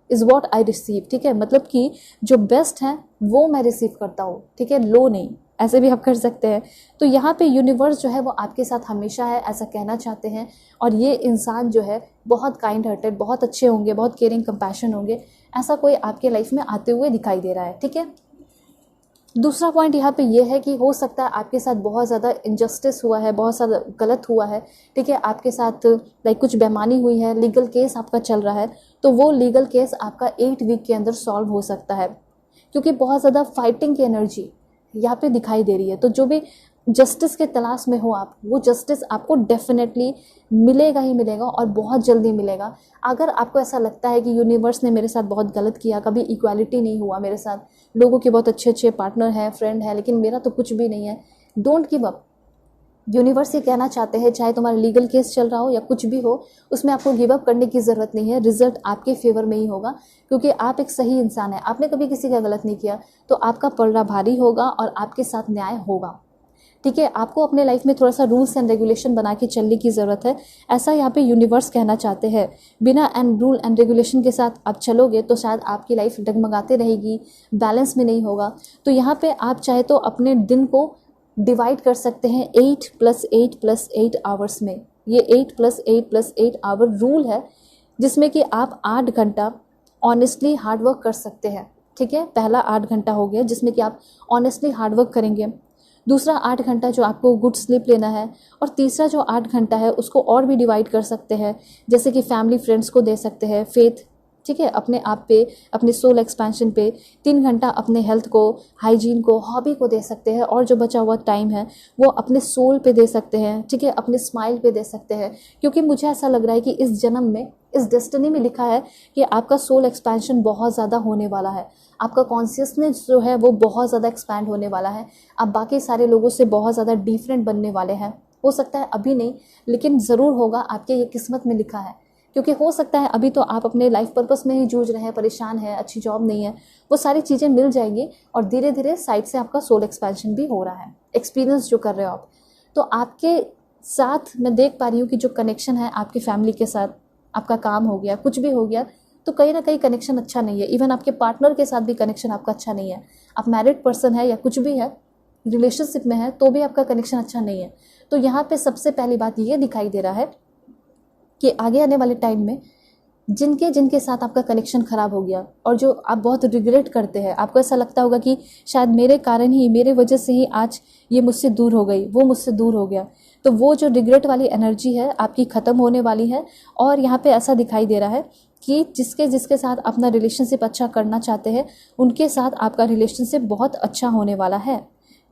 Speaker 1: is what I receive, ठीक है, मतलब कि जो बेस्ट है वो मैं रिसीव करता हूँ, ठीक है, लो नहीं, ऐसे भी आप कर सकते हैं। तो यहाँ पे यूनिवर्स जो है वो आपके साथ हमेशा है, ऐसा कहना चाहते हैं। और ये इंसान जो है बहुत काइंड हार्टेड, बहुत अच्छे होंगे, बहुत केयरिंग कंपैशन होंगे, ऐसा कोई आपके लाइफ में आते हुए दिखाई दे रहा है, ठीक है। दूसरा पॉइंट यहाँ पे ये है कि हो सकता है आपके साथ बहुत ज़्यादा इनजस्टिस हुआ है, बहुत ज़्यादा गलत हुआ है, ठीक है, आपके साथ लाइक कुछ बेईमानी हुई है, लीगल केस आपका चल रहा है, तो वो लीगल केस आपका 8 वीक के अंदर सॉल्व हो सकता है, क्योंकि बहुत ज़्यादा फाइटिंग की एनर्जी यहाँ पे दिखाई दे रही है। तो जो भी जस्टिस के तलाश में हो आप, वो जस्टिस आपको डेफिनेटली मिलेगा ही मिलेगा और बहुत जल्दी मिलेगा। अगर आपको ऐसा लगता है कि यूनिवर्स ने मेरे साथ बहुत गलत किया, कभी इक्वालिटी नहीं हुआ मेरे साथ, लोगों के बहुत अच्छे अच्छे पार्टनर हैं, फ्रेंड है, लेकिन मेरा तो कुछ भी नहीं है, डोंट गिव अप। यूनिवर्स ये कहना चाहते हैं, चाहे तुम्हारा लीगल केस चल रहा हो या कुछ भी हो, उसमें आपको गिव अप करने की ज़रूरत नहीं है, रिजल्ट आपके फेवर में ही होगा, क्योंकि आप एक सही इंसान हैं, आपने कभी किसी का गलत नहीं किया, तो आपका पलड़ा भारी होगा और आपके साथ न्याय होगा, ठीक है। आपको अपने लाइफ में थोड़ा सा रूल्स एंड रेगुलेशन बना के चलने की ज़रूरत है, ऐसा यहाँ पे यूनिवर्स कहना चाहते हैं। बिना रूल एंड रेगुलेशन के साथ आप चलोगे तो शायद आपकी लाइफ डगमगाते रहेगी, बैलेंस में नहीं होगा। तो यहाँ पे आप चाहे तो अपने दिन को डिवाइड कर सकते हैं 8 + 8 + 8 आवर्स में। ये 8 + 8 + 8 आवर रूल है, जिसमें कि आप 8 घंटा ऑनेस्टली हार्डवर्क कर सकते हैं, ठीक है। पहला 8 घंटा हो गया जिसमें कि आप ऑनेस्टली हार्डवर्क करेंगे, दूसरा 8 घंटा जो आपको गुड स्लीप लेना है, और तीसरा जो 8 घंटा है उसको और भी डिवाइड कर सकते हैं, जैसे कि फैमिली फ्रेंड्स को दे सकते हैं, फेथ, ठीक है, अपने आप पे, अपने सोल एक्सपेंशन पे। 3 घंटा अपने हेल्थ को, हाइजीन को, हॉबी को दे सकते हैं, और जो बचा हुआ टाइम है वो अपने सोल पे दे सकते हैं, ठीक है, अपने स्माइल पे दे सकते हैं। क्योंकि मुझे ऐसा लग रहा है कि इस जन्म में, इस डेस्टिनी में लिखा है कि आपका सोल एक्सपेंशन बहुत ज़्यादा होने वाला है, आपका कॉन्शियसनेस जो है वो बहुत ज़्यादा एक्सपैंड होने वाला है, आप बाकी सारे लोगों से बहुत ज़्यादा डिफरेंट बनने वाले हैं। हो सकता है अभी नहीं, लेकिन ज़रूर होगा, आपके ये किस्मत में लिखा है। क्योंकि हो सकता है अभी तो आप अपने लाइफ पर्पस में ही जूझ रहे हैं, परेशान हैं, अच्छी जॉब नहीं है, वो सारी चीज़ें मिल जाएंगी और धीरे धीरे साइड से आपका सोल एक्सपेंशन भी हो रहा है, एक्सपीरियंस जो कर रहे हो आप। तो आपके साथ मैं देख पा रही हूँ कि जो कनेक्शन है आपकी फैमिली के साथ, आपका काम हो गया, कुछ भी हो गया, तो कहीं ना कहीं कनेक्शन अच्छा नहीं है। इवन आपके पार्टनर के साथ भी कनेक्शन आपका अच्छा नहीं है। आप मैरिड पर्सन है या कुछ भी है, रिलेशनशिप में है, तो भी आपका कनेक्शन अच्छा नहीं है। तो यहाँ पे सबसे पहली बात ये दिखाई दे रहा है कि आगे आने वाले टाइम में जिनके जिनके साथ आपका कनेक्शन ख़राब हो गया और जो आप बहुत रिग्रेट करते हैं, आपको ऐसा लगता होगा कि शायद मेरे कारण ही, मेरे वजह से ही आज ये मुझसे दूर हो गई, वो मुझसे दूर हो गया, तो वो जो रिग्रेट वाली एनर्जी है आपकी ख़त्म होने वाली है। और यहाँ पे ऐसा दिखाई दे रहा है कि जिसके जिसके साथ अपना रिलेशनशिप अच्छा करना चाहते हैं उनके साथ आपका रिलेशनशिप बहुत अच्छा होने वाला है।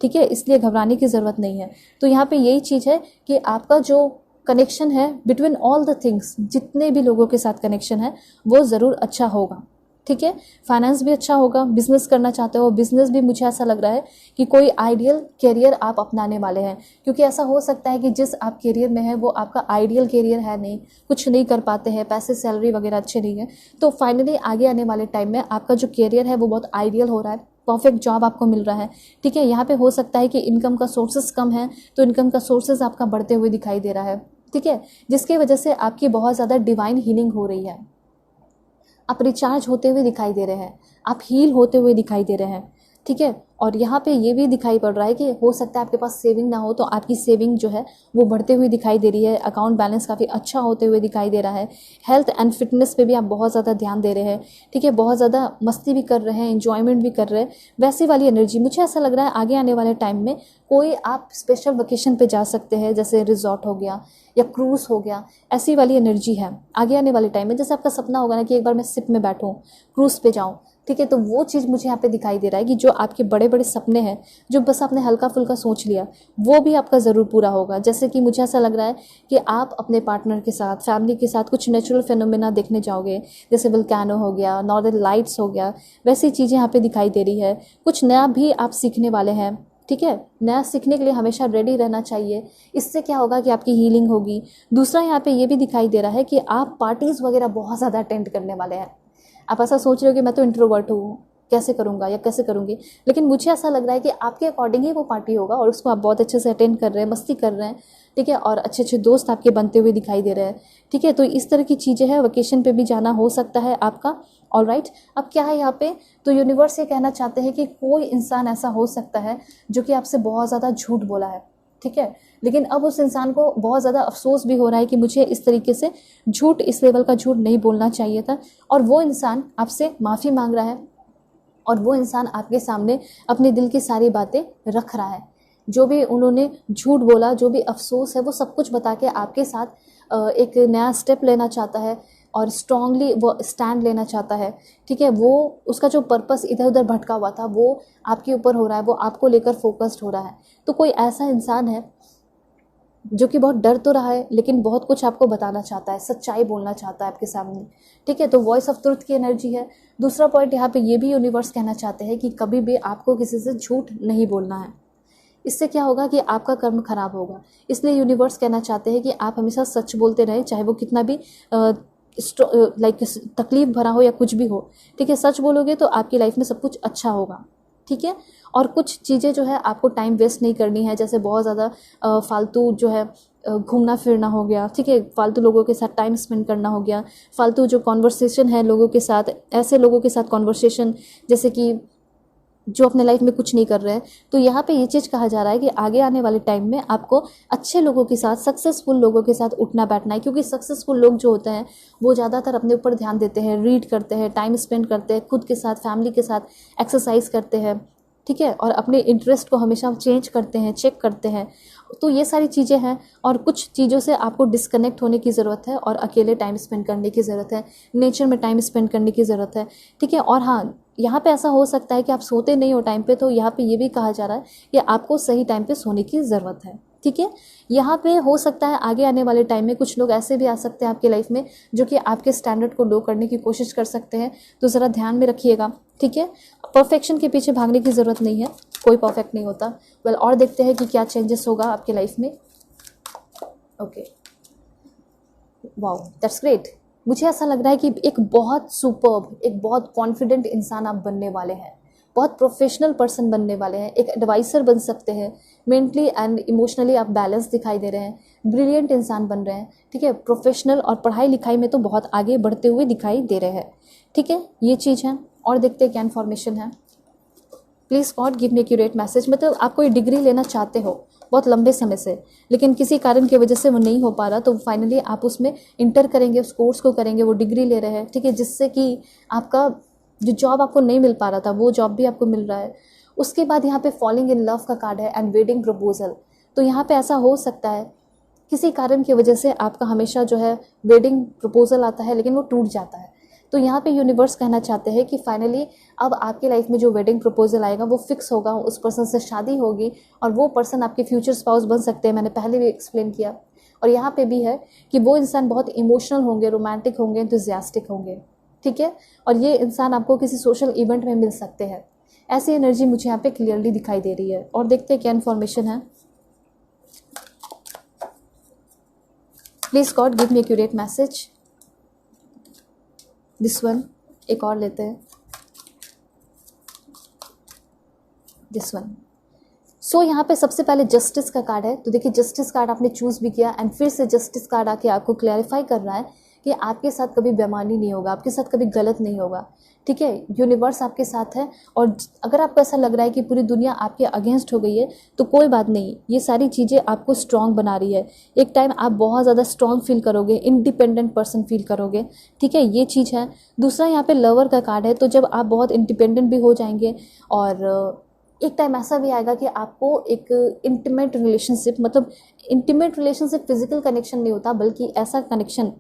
Speaker 1: ठीक है, इसलिए घबराने की ज़रूरत नहीं है। तो यहाँ पे यही चीज़ है कि आपका जो कनेक्शन है बिटवीन ऑल द थिंग्स, जितने भी लोगों के साथ कनेक्शन है वो ज़रूर अच्छा होगा। ठीक है, फाइनेंस भी अच्छा होगा। बिजनेस करना चाहते हो, बिजनेस भी मुझे ऐसा लग रहा है कि कोई आइडियल करियर आप अपनाने वाले हैं, क्योंकि ऐसा हो सकता है कि जिस आप करियर में है वो आपका आइडियल करियर है नहीं, कुछ नहीं कर पाते हैं, पैसे सैलरी वगैरह अच्छे नहीं है। तो फाइनली आगे आने वाले टाइम में आपका जो करियर है वो बहुत आइडियल हो रहा है, परफेक्ट जॉब आपको मिल रहा है। ठीक है, यहाँ पे हो सकता है कि इनकम का सोर्सेस कम है तो इनकम का सोर्सेस आपका बढ़ते हुए दिखाई दे रहा है। ठीक है, जिसकी वजह से आपकी बहुत ज़्यादा डिवाइन हीलिंग हो रही है। आप रिचार्ज होते हुए दिखाई दे रहे हैं, आप हील होते हुए दिखाई दे रहे हैं। ठीक है, और यहाँ पे ये भी दिखाई पड़ रहा है कि हो सकता है आपके पास सेविंग ना हो तो आपकी सेविंग जो है वो बढ़ते हुए दिखाई दे रही है। अकाउंट बैलेंस काफ़ी अच्छा होते हुए दिखाई दे रहा है। हेल्थ एंड फिटनेस पे भी आप बहुत ज़्यादा ध्यान दे रहे हैं। ठीक है, बहुत ज़्यादा मस्ती भी कर रहे हैं, इंजॉयमेंट भी कर रहे हैं, वैसी वाली एनर्जी मुझे ऐसा लग रहा है। आगे आने वाले टाइम में कोई आप स्पेशल वेकेशन पे जा सकते हैं, जैसे रिजॉर्ट हो गया या क्रूज़ हो गया, ऐसी वाली एनर्जी है आगे आने वाले टाइम में। जैसे आपका सपना होगा ना कि एक बार मैं शिप में बैठूँ, क्रूज़ पे जाऊँ। ठीक है, तो वो चीज़ मुझे यहाँ पे दिखाई दे रहा है कि जो आपके बड़े बड़े सपने हैं, जो बस आपने हल्का फुल्का सोच लिया, वो भी आपका ज़रूर पूरा होगा। जैसे कि मुझे ऐसा लग रहा है कि आप अपने पार्टनर के साथ, फैमिली के साथ कुछ नेचुरल फिनोमेना देखने जाओगे, जैसे वोल्केनो हो गया, नॉर्दर्न लाइट्स हो गया, वैसी चीज़ें यहाँ पे दिखाई दे रही है। कुछ नया भी आप सीखने वाले हैं। ठीक है, नया सीखने के लिए हमेशा रेडी रहना चाहिए। इससे क्या होगा कि आपकी हीलिंग होगी। दूसरा यहाँ पे ये भी दिखाई दे रहा है कि आप पार्टीज़ वगैरह बहुत ज़्यादा अटेंड करने वाले हैं। आप ऐसा सोच रहे हो कि मैं तो इंट्रोवर्ट हूँ, कैसे करूँगा या कैसे करूँगी, लेकिन मुझे ऐसा लग रहा है कि आपके अकॉर्डिंग ही वो पार्टी होगा और उसको आप बहुत अच्छे से अटेंड कर रहे हैं, मस्ती कर रहे हैं। ठीक है, और अच्छे अच्छे दोस्त आपके बनते हुए दिखाई दे रहे हैं। ठीक है, तो इस तरह की चीज़ें हैं। वेकेशन पे भी जाना हो सकता है आपका। ऑलराइट, अब क्या है यहाँ पे, तो यूनिवर्स ये कहना चाहते हैं कि कोई इंसान ऐसा हो सकता है जो कि आपसे बहुत ज़्यादा झूठ बोला है। ठीक है, लेकिन अब उस इंसान को बहुत ज़्यादा अफसोस भी हो रहा है कि मुझे इस तरीके से झूठ, इस लेवल का झूठ नहीं बोलना चाहिए था। और वो इंसान आपसे माफ़ी मांग रहा है और वो इंसान आपके सामने अपने दिल की सारी बातें रख रहा है। जो भी उन्होंने झूठ बोला, जो भी अफसोस है, वो सब कुछ बता के आपके साथ एक नया स्टेप लेना चाहता है और स्ट्रांगली वो स्टैंड लेना चाहता है। ठीक है, वो उसका जो पर्पस इधर उधर भटका हुआ था वो आपके ऊपर हो रहा है, वो आपको लेकर फोकस्ड हो रहा है। तो कोई ऐसा इंसान है जो कि बहुत डर तो रहा है लेकिन बहुत कुछ आपको बताना चाहता है, सच्चाई बोलना चाहता है आपके सामने। ठीक है, तो वॉइस ऑफ ट्रुथ की एनर्जी है। दूसरा पॉइंट यहाँ पे ये भी यूनिवर्स कहना चाहते हैं कि कभी भी आपको किसी से झूठ नहीं बोलना है। इससे क्या होगा कि आपका कर्म खराब होगा। इसलिए यूनिवर्स कहना चाहते हैं कि आप हमेशा सच बोलते रहें, चाहे वो कितना भी लाइक तकलीफ भरा हो या कुछ भी हो। ठीक है, सच बोलोगे तो आपकी लाइफ में सब कुछ अच्छा होगा। ठीक है, और कुछ चीज़ें जो है आपको टाइम वेस्ट नहीं करनी है, जैसे बहुत ज़्यादा फालतू जो है घूमना फिरना हो गया। ठीक है, फालतू लोगों के साथ टाइम स्पेंड करना हो गया, फालतू जो कॉन्वर्सेशन है लोगों के साथ, ऐसे लोगों के साथ कॉन्वर्सेशन जैसे कि जो अपने लाइफ में कुछ नहीं कर रहे हैं। तो यहाँ पे ये चीज़ कहा जा रहा है कि आगे आने वाले टाइम में आपको अच्छे लोगों के साथ, सक्सेसफुल लोगों के साथ उठना बैठना है, क्योंकि सक्सेसफुल लोग जो होते हैं वो ज़्यादातर अपने ऊपर ध्यान देते हैं, रीड करते हैं, टाइम स्पेंड करते हैं, खुद के साथ, फैमिली के साथ एक्सरसाइज करते हैं। ठीक है, और अपने इंटरेस्ट को हमेशा चेंज करते हैं, चेक करते हैं। तो ये सारी चीज़ें हैं और कुछ चीज़ों से आपको डिस्कनेक्ट होने की ज़रूरत है और अकेले टाइम स्पेंड करने की ज़रूरत है, नेचर में टाइम स्पेंड करने की ज़रूरत है। ठीक है, और हाँ, यहाँ पे ऐसा हो सकता है कि आप सोते नहीं हो टाइम पे, तो यहाँ पे ये भी कहा जा रहा है कि आपको सही टाइम पे सोने की ज़रूरत है। ठीक है, यहाँ पे हो सकता है आगे आने वाले टाइम में कुछ लोग ऐसे भी आ सकते हैं आपकी लाइफ में जो कि आपके स्टैंडर्ड को लो करने की कोशिश कर सकते हैं, तो ज़रा ध्यान में रखिएगा। ठीक है, परफेक्शन के पीछे भागने की ज़रूरत नहीं है, कोई परफेक्ट नहीं होता। वेल, और देखते हैं कि क्या चेंजेस होगा आपकी लाइफ में। Okay, wow, that's great. मुझे ऐसा लग रहा है कि एक बहुत सुपर्ब, एक बहुत कॉन्फिडेंट इंसान आप बनने वाले हैं। बहुत प्रोफेशनल पर्सन बनने वाले हैं, एक एडवाइसर बन सकते हैं, मेंटली एंड इमोशनली आप बैलेंस दिखाई दे रहे हैं, ब्रिलियंट इंसान बन रहे हैं, ठीक है, प्रोफेशनल और पढ़ाई लिखाई में तो बहुत आगे बढ़ते हुए दिखाई दे रहे हैं, ठीक है, ये चीज़ है। और देखते हैं क्या इन्फॉर्मेशन है। Please God give me accurate message. मतलब आप कोई डिग्री लेना चाहते हो बहुत लंबे समय से, लेकिन किसी कारण की वजह से वो नहीं हो पा रहा, तो फाइनली आप उसमें इंटर करेंगे, उस कोर्स को करेंगे, वो डिग्री ले रहे हैं, ठीक है, जिससे कि आपका जो जॉब आपको नहीं मिल पा रहा था वो जॉब भी आपको मिल रहा है। उसके बाद यहाँ पे फॉलिंग इन लव का कार्ड है एंड वेडिंग प्रपोजल। तो यहाँ पे ऐसा हो सकता है किसी कारण की वजह से आपका हमेशा जो है वेडिंग प्रपोजल आता है लेकिन वो टूट जाता है। तो यहाँ पे यूनिवर्स कहना चाहते हैं कि फाइनली अब आपकी लाइफ में जो वेडिंग प्रपोजल आएगा वो फिक्स होगा, उस पर्सन से शादी होगी और वो पर्सन आपके फ्यूचर स्पाउस बन सकते हैं, मैंने पहले भी एक्सप्लेन किया। और यहाँ पे भी है कि वो इंसान बहुत इमोशनल होंगे, रोमांटिक होंगे, एंथुसियास्टिक होंगे, ठीक है, और ये इंसान आपको किसी सोशल इवेंट में मिल सकते हैं। ऐसी एनर्जी मुझे यहाँ पे क्लियरली दिखाई दे रही है। और देखते हैं क्या इन्फॉर्मेशन है। Please God give me accurate message. This one, एक और लेते हैं, दिस वन। सो यहाँ पे सबसे पहले जस्टिस का कार्ड है। तो देखिए जस्टिस कार्ड आपने चूज भी किया एंड फिर से जस्टिस कार्ड आके आपको क्लैरिफाई कर रहा है कि आपके साथ कभी बेईमानी नहीं होगा, आपके साथ कभी गलत नहीं होगा, ठीक है, यूनिवर्स आपके साथ है। और अगर आपको ऐसा लग रहा है कि पूरी दुनिया आपके अगेंस्ट हो गई है तो कोई बात नहीं, ये सारी चीज़ें आपको स्ट्रांग बना रही है। एक टाइम आप बहुत ज़्यादा स्ट्रांग फील करोगे, इंडिपेंडेंट पर्सन फील करोगे, ठीक है, ये चीज़ है। दूसरा यहाँ पे लवर का कार्ड है। तो जब आप बहुत इंडिपेंडेंट भी हो जाएंगे और एक टाइम ऐसा भी आएगा कि आपको एक इंटीमेट रिलेशनशिप, मतलब इंटीमेट रिलेशनशिप फिजिकल कनेक्शन नहीं होता बल्कि ऐसा कनेक्शन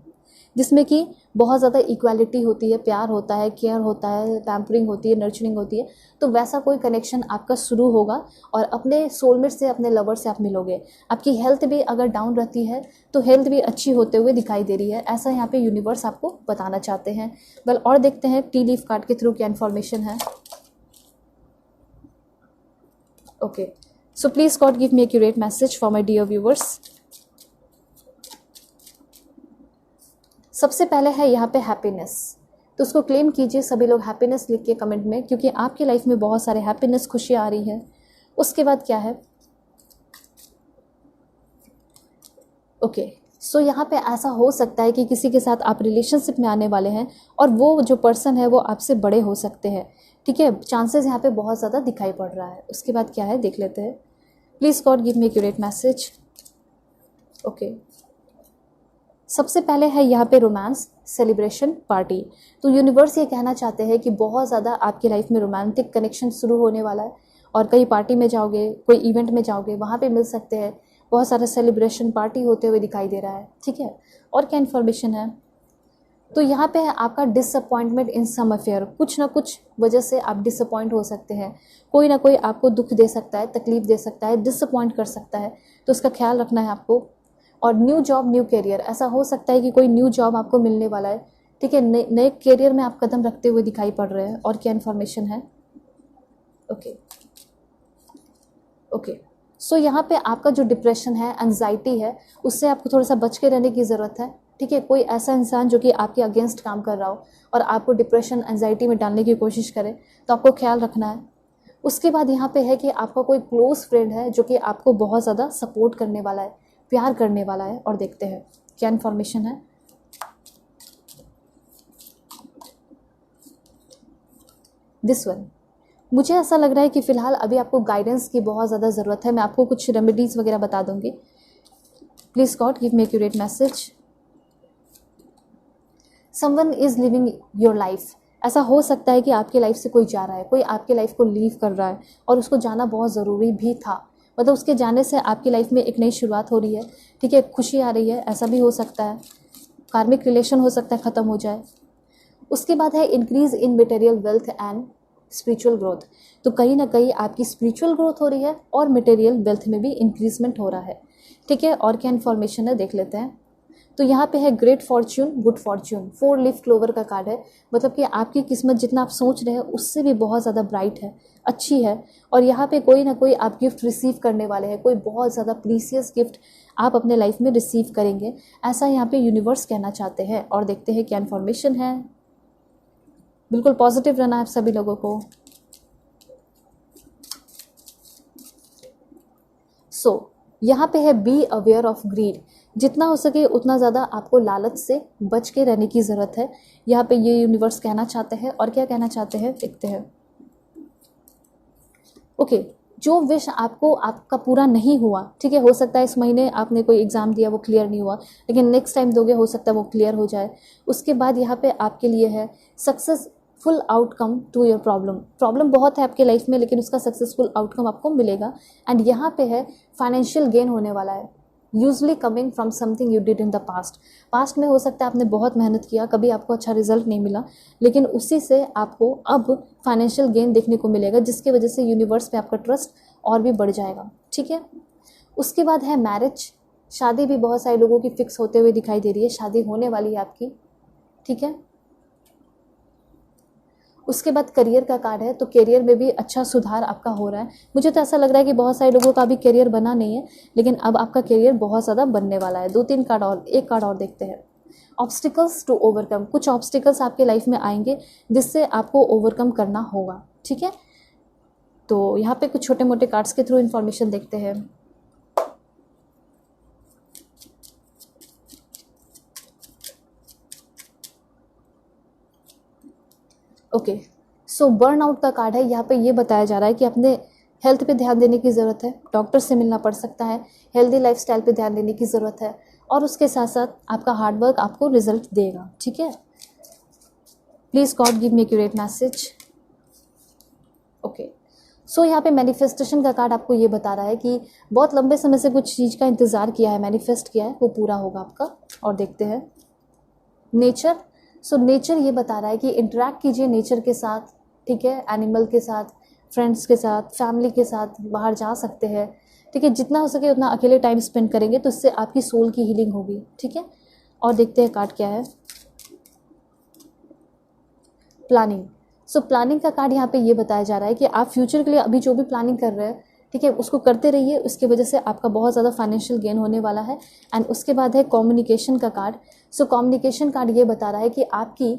Speaker 1: जिसमें कि बहुत ज़्यादा इक्वालिटी होती है, प्यार होता है, केयर होता है, पैम्परिंग होती है, नर्चरिंग होती है, तो वैसा कोई कनेक्शन आपका शुरू होगा और अपने सोलमेट से, अपने लवर से आप मिलोगे। आपकी हेल्थ भी अगर डाउन रहती है तो हेल्थ भी अच्छी होते हुए दिखाई दे रही है, ऐसा यहाँ पे यूनिवर्स आपको बताना चाहते हैं। वेल, और देखते हैं टी लीफ कार्ड के थ्रू क्या इन्फॉर्मेशन है। Okay, so please God give me accurate message for my dear viewers. सबसे पहले है यहाँ पे हैप्पीनेस, तो उसको क्लेम कीजिए सभी लोग, हैप्पीनेस लिख के कमेंट में, क्योंकि आपकी लाइफ में बहुत सारे हैप्पीनेस, खुशियाँ आ रही है। उसके बाद क्या है, ओके, सो यहाँ पे ऐसा हो सकता है कि किसी के साथ आप रिलेशनशिप में आने वाले हैं और वो जो पर्सन है वो आपसे बड़े हो सकते हैं, ठीक है, चांसेस यहाँ पे बहुत ज़्यादा दिखाई पड़ रहा है। उसके बाद क्या है देख लेते हैं। Please God give me accurate message. Okay, सबसे पहले है यहाँ पे रोमांस, सेलिब्रेशन, पार्टी। तो यूनिवर्स ये कहना चाहते हैं कि बहुत ज़्यादा आपकी लाइफ में रोमांटिक कनेक्शन शुरू होने वाला है और कहीं पार्टी में जाओगे, कोई इवेंट में जाओगे, वहाँ पे मिल सकते हैं, बहुत सारा सेलिब्रेशन, पार्टी होते हुए दिखाई दे रहा है, ठीक है। और क्या इन्फॉर्मेशन है, तो यहाँ पे है आपका डिसअपॉइंटमेंट इन सम अफेयर, कुछ ना कुछ वजह से आप डिसअपॉइंट हो सकते हैं, कोई ना कोई आपको दुख दे सकता है, तकलीफ दे सकता है, डिसअपॉइंट कर सकता है, तो उसका ख्याल रखना है आपको। और न्यू जॉब, न्यू करियर, ऐसा हो सकता है कि कोई न्यू जॉब आपको मिलने वाला है, ठीक है, नए करियर में आप कदम रखते हुए दिखाई पड़ रहे हैं। और क्या इन्फॉर्मेशन है, ओके ओके, सो यहाँ पे आपका जो डिप्रेशन है, एंजाइटी है, उससे आपको थोड़ा सा बच के रहने की ज़रूरत है, ठीक है। कोई ऐसा इंसान जो कि आपके अगेंस्ट काम कर रहा हो और आपको डिप्रेशन, एंजाइटी में डालने की कोशिश करे, तो आपको ख्याल रखना है। उसके बाद यहाँ पे है कि आपका कोई क्लोज फ्रेंड है जो कि आपको बहुत ज़्यादा सपोर्ट करने वाला है, प्यार करने वाला है। और देखते हैं क्या इन्फॉर्मेशन है। दिस वन, मुझे ऐसा लग रहा है कि फ़िलहाल अभी आपको गाइडेंस की बहुत ज़्यादा ज़रूरत है। मैं आपको कुछ रेमेडीज़ वगैरह बता दूंगी। Please God give me accurate message. Someone is living your life, ऐसा हो सकता है कि आपकी लाइफ से कोई जा रहा है, कोई आपकी लाइफ को लीव कर रहा है और उसको जाना बहुत ज़रूरी भी था, मतलब उसके जाने से आपकी लाइफ में एक नई शुरुआत हो रही है, ठीक है, खुशी आ रही है, ऐसा भी हो सकता है। कार्मिक रिलेशन हो सकता है ख़त्म हो जाए। उसके बाद है increase in material wealth and spiritual growth, तो कहीं ना कहीं आपकी स्पिरिचुअल ग्रोथ हो रही है और मटेरियल वेल्थ में भी इंक्रीजमेंट हो रहा है, ठीक है। और क्या इन्फॉर्मेशन है देख लेते हैं। तो यहाँ पे है great Fortune, good Fortune, 4 leaf clover का कार्ड है, मतलब कि आपकी किस्मत जितना आप सोच रहे हैं उससे भी बहुत ज़्यादा ब्राइट है, अच्छी है। और यहाँ पे कोई ना कोई आप गिफ्ट रिसीव करने वाले हैं, कोई बहुत ज़्यादा प्रीसियस गिफ्ट आप अपने लाइफ में रिसीव करेंगे, ऐसा यहाँ पे यूनिवर्स कहना चाहते हैं। और देखते हैं क्या इन्फॉर्मेशन है। बिल्कुल पॉजिटिव रहना है सभी लोगों को। यहाँ पे है बी अवेयर ऑफ ग्रीड। जितना हो सके उतना ज़्यादा आपको लालच से बच के रहने की ज़रूरत है। यहाँ पे ये यूनिवर्स कहना चाहते हैं, और क्या कहना चाहते हैं देखते हैं। ओके, जो विश आपको आपका पूरा नहीं हुआ, ठीक है, हो सकता है इस महीने आपने कोई एग्ज़ाम दिया वो क्लियर नहीं हुआ, लेकिन नेक्स्ट टाइम दोगे हो सकता है वो क्लियर हो जाए। उसके बाद यहाँ पे आपके लिए है successful outcome to your problem बहुत है आपके लाइफ में, लेकिन उसका सक्सेसफुल आउटकम आपको मिलेगा। एंड यहाँ पे है फाइनेंशियल गेन होने वाला है, usually coming from something you did in the past में हो सकता है आपने बहुत मेहनत किया, कभी आपको अच्छा रिजल्ट नहीं मिला, लेकिन उसी से आपको अब फाइनेंशियल गेन देखने को मिलेगा, जिसकी वजह से यूनिवर्स पे आपका ट्रस्ट और भी बढ़ जाएगा। ठीक है, उसके बाद है मैरिज। शादी भी बहुत सारे लोगों की फिक्स होते हुए दिखाई दे रही है, शादी होने वाली है आपकी। ठीक है, उसके बाद करियर का कार्ड है, तो करियर में भी अच्छा सुधार आपका हो रहा है। मुझे तो ऐसा लग रहा है कि बहुत सारे लोगों का अभी करियर बना नहीं है, लेकिन अब आपका करियर बहुत ज़्यादा बनने वाला है। 2-3 कार्ड और, एक कार्ड और देखते हैं। ऑब्स्टिकल्स टू ओवरकम, कुछ ऑब्स्टिकल्स आपके लाइफ में आएंगे जिससे आपको ओवरकम करना होगा। ठीक है, तो यहाँ पे कुछ छोटे मोटे कार्ड्स के थ्रू इन्फॉर्मेशन देखते हैं। ओके, सो बर्नआउट का कार्ड है। यहाँ पे ये बताया जा रहा है कि अपने हेल्थ पे ध्यान देने की ज़रूरत है, डॉक्टर से मिलना पड़ सकता है, हेल्दी लाइफस्टाइल पे ध्यान देने की ज़रूरत है, और उसके साथ साथ आपका हार्डवर्क आपको रिजल्ट देगा। ठीक है, please God give me accurate message. Okay, so यहाँ पे मैनिफेस्टेशन का कार्ड आपको ये बता रहा है कि बहुत लंबे समय से कुछ चीज़ का इंतज़ार किया है, मैनिफेस्ट किया है, वो पूरा होगा आपका। और देखते हैं नेचर। सो नेचर ये बता रहा है कि इंटरेक्ट कीजिए नेचर के साथ, ठीक है, एनिमल के साथ, फ्रेंड्स के साथ, फैमिली के साथ बाहर जा सकते हैं। ठीक है, जितना हो सके उतना अकेले टाइम स्पेंड करेंगे तो इससे आपकी सोल की हीलिंग होगी। ठीक है, और देखते हैं कार्ड क्या है। प्लानिंग। सो प्लानिंग का कार्ड यहाँ पे ये बताया जा रहा है कि आप फ्यूचर के लिए अभी जो भी प्लानिंग कर रहे हैं, ठीक है, उसको करते रहिए, उसकी वजह से आपका बहुत ज़्यादा फाइनेंशियल गेन होने वाला है। एंड उसके बाद है कम्युनिकेशन का कार्ड। सो कम्युनिकेशन कार्ड ये बता रहा है कि आपकी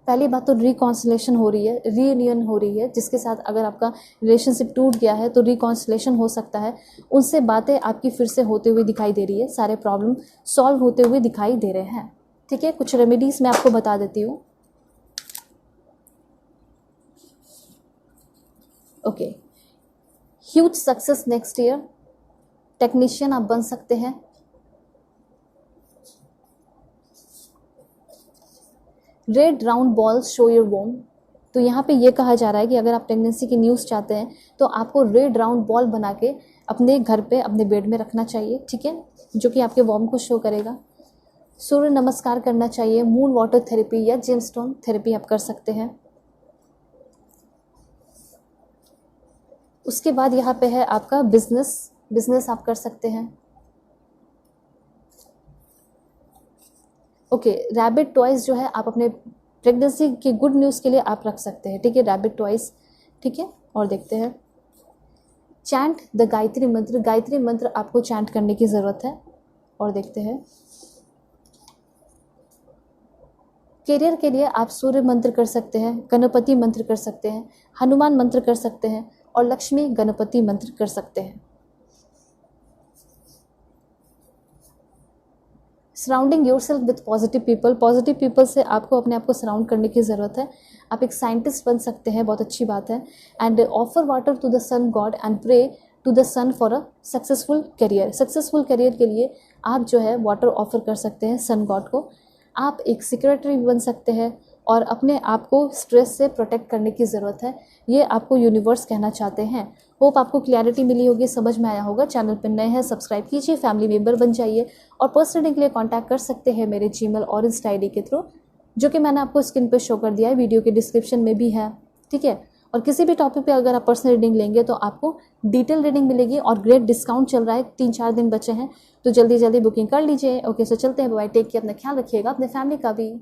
Speaker 1: पहली बात तो रिकॉन्सिलेशन हो रही है, रीयूनियन हो रही है, जिसके साथ अगर आपका रिलेशनशिप टूट गया है तो रिकॉन्सिलेशन हो सकता है, उनसे बातें आपकी फिर से होते हुए दिखाई दे रही है, सारे प्रॉब्लम सॉल्व होते हुए दिखाई दे रहे हैं। ठीक है, कुछ रेमेडीज़ मैं आपको बता देती हूँ। Okay, huge success next year, technician आप बन सकते हैं। Red round balls show your womb. तो यहाँ पे ये कहा जा रहा है कि अगर आप प्रेगनेंसी की न्यूज़ चाहते हैं तो आपको रेड राउंड बॉल बना के अपने घर पे अपने बेड में रखना चाहिए। ठीक है, जो कि आपके वॉर्म को शो करेगा। सूर्य नमस्कार करना चाहिए, मून वाटर थेरेपी या जेमस्टोन थेरेपी आप कर सकते हैं। उसके बाद यहाँ पे है आपका बिजनेस आप कर सकते हैं। ओके, रैबिट टॉयज जो है आप अपने प्रेगनेंसी की गुड न्यूज़ के लिए आप रख सकते हैं। ठीक है, रैबिट टॉयज। ठीक है, और देखते हैं चैंट द गायत्री मंत्र। गायत्री मंत्र आपको चैंट करने की ज़रूरत है। और देखते हैं करियर के लिए आप सूर्य मंत्र कर सकते हैं, गणपति मंत्र कर सकते हैं, हनुमान मंत्र कर सकते हैं, और लक्ष्मी गणपति मंत्र कर सकते हैं। Surrounding yourself with positive people. Positive people से आपको अपने आप को सराउंड करने की ज़रूरत है। आप एक साइंटिस्ट बन सकते हैं, बहुत अच्छी बात है। And offer water to the sun god and pray to the sun for a successful career. Successful career के लिए आप जो है वाटर ऑफर कर सकते हैं सन गॉड को। आप एक सेक्रेटरी बन सकते हैं और अपने आप को स्ट्रेस से प्रोटेक्ट करने की ज़रूरत है, ये आपको यूनिवर्स कहना चाहते हैं। होप आपको क्लैरिटी मिली होगी, समझ में आया होगा। चैनल पर नए हैं सब्सक्राइब कीजिए, फैमिली मेम्बर बन जाइए, और पर्सनली के लिए कांटेक्ट कर सकते हैं मेरे जीमेल और इंस्टा आईडी के थ्रू, जो कि मैंने आपको स्क्रीन पे शो कर दिया है, वीडियो के डिस्क्रिप्शन में भी है। ठीक है, और किसी भी टॉपिक पे अगर आप पर्सनल रीडिंग लेंगे तो आपको डिटेल रीडिंग मिलेगी, और ग्रेट डिस्काउंट चल रहा है, 3-4 दिन बचे हैं, तो जल्दी जल्दी बुकिंग कर लीजिए। ओके, सो चलते हैं, बाय, टेक केयर, अपना ख्याल रखिएगा, अपने फैमिली का भी।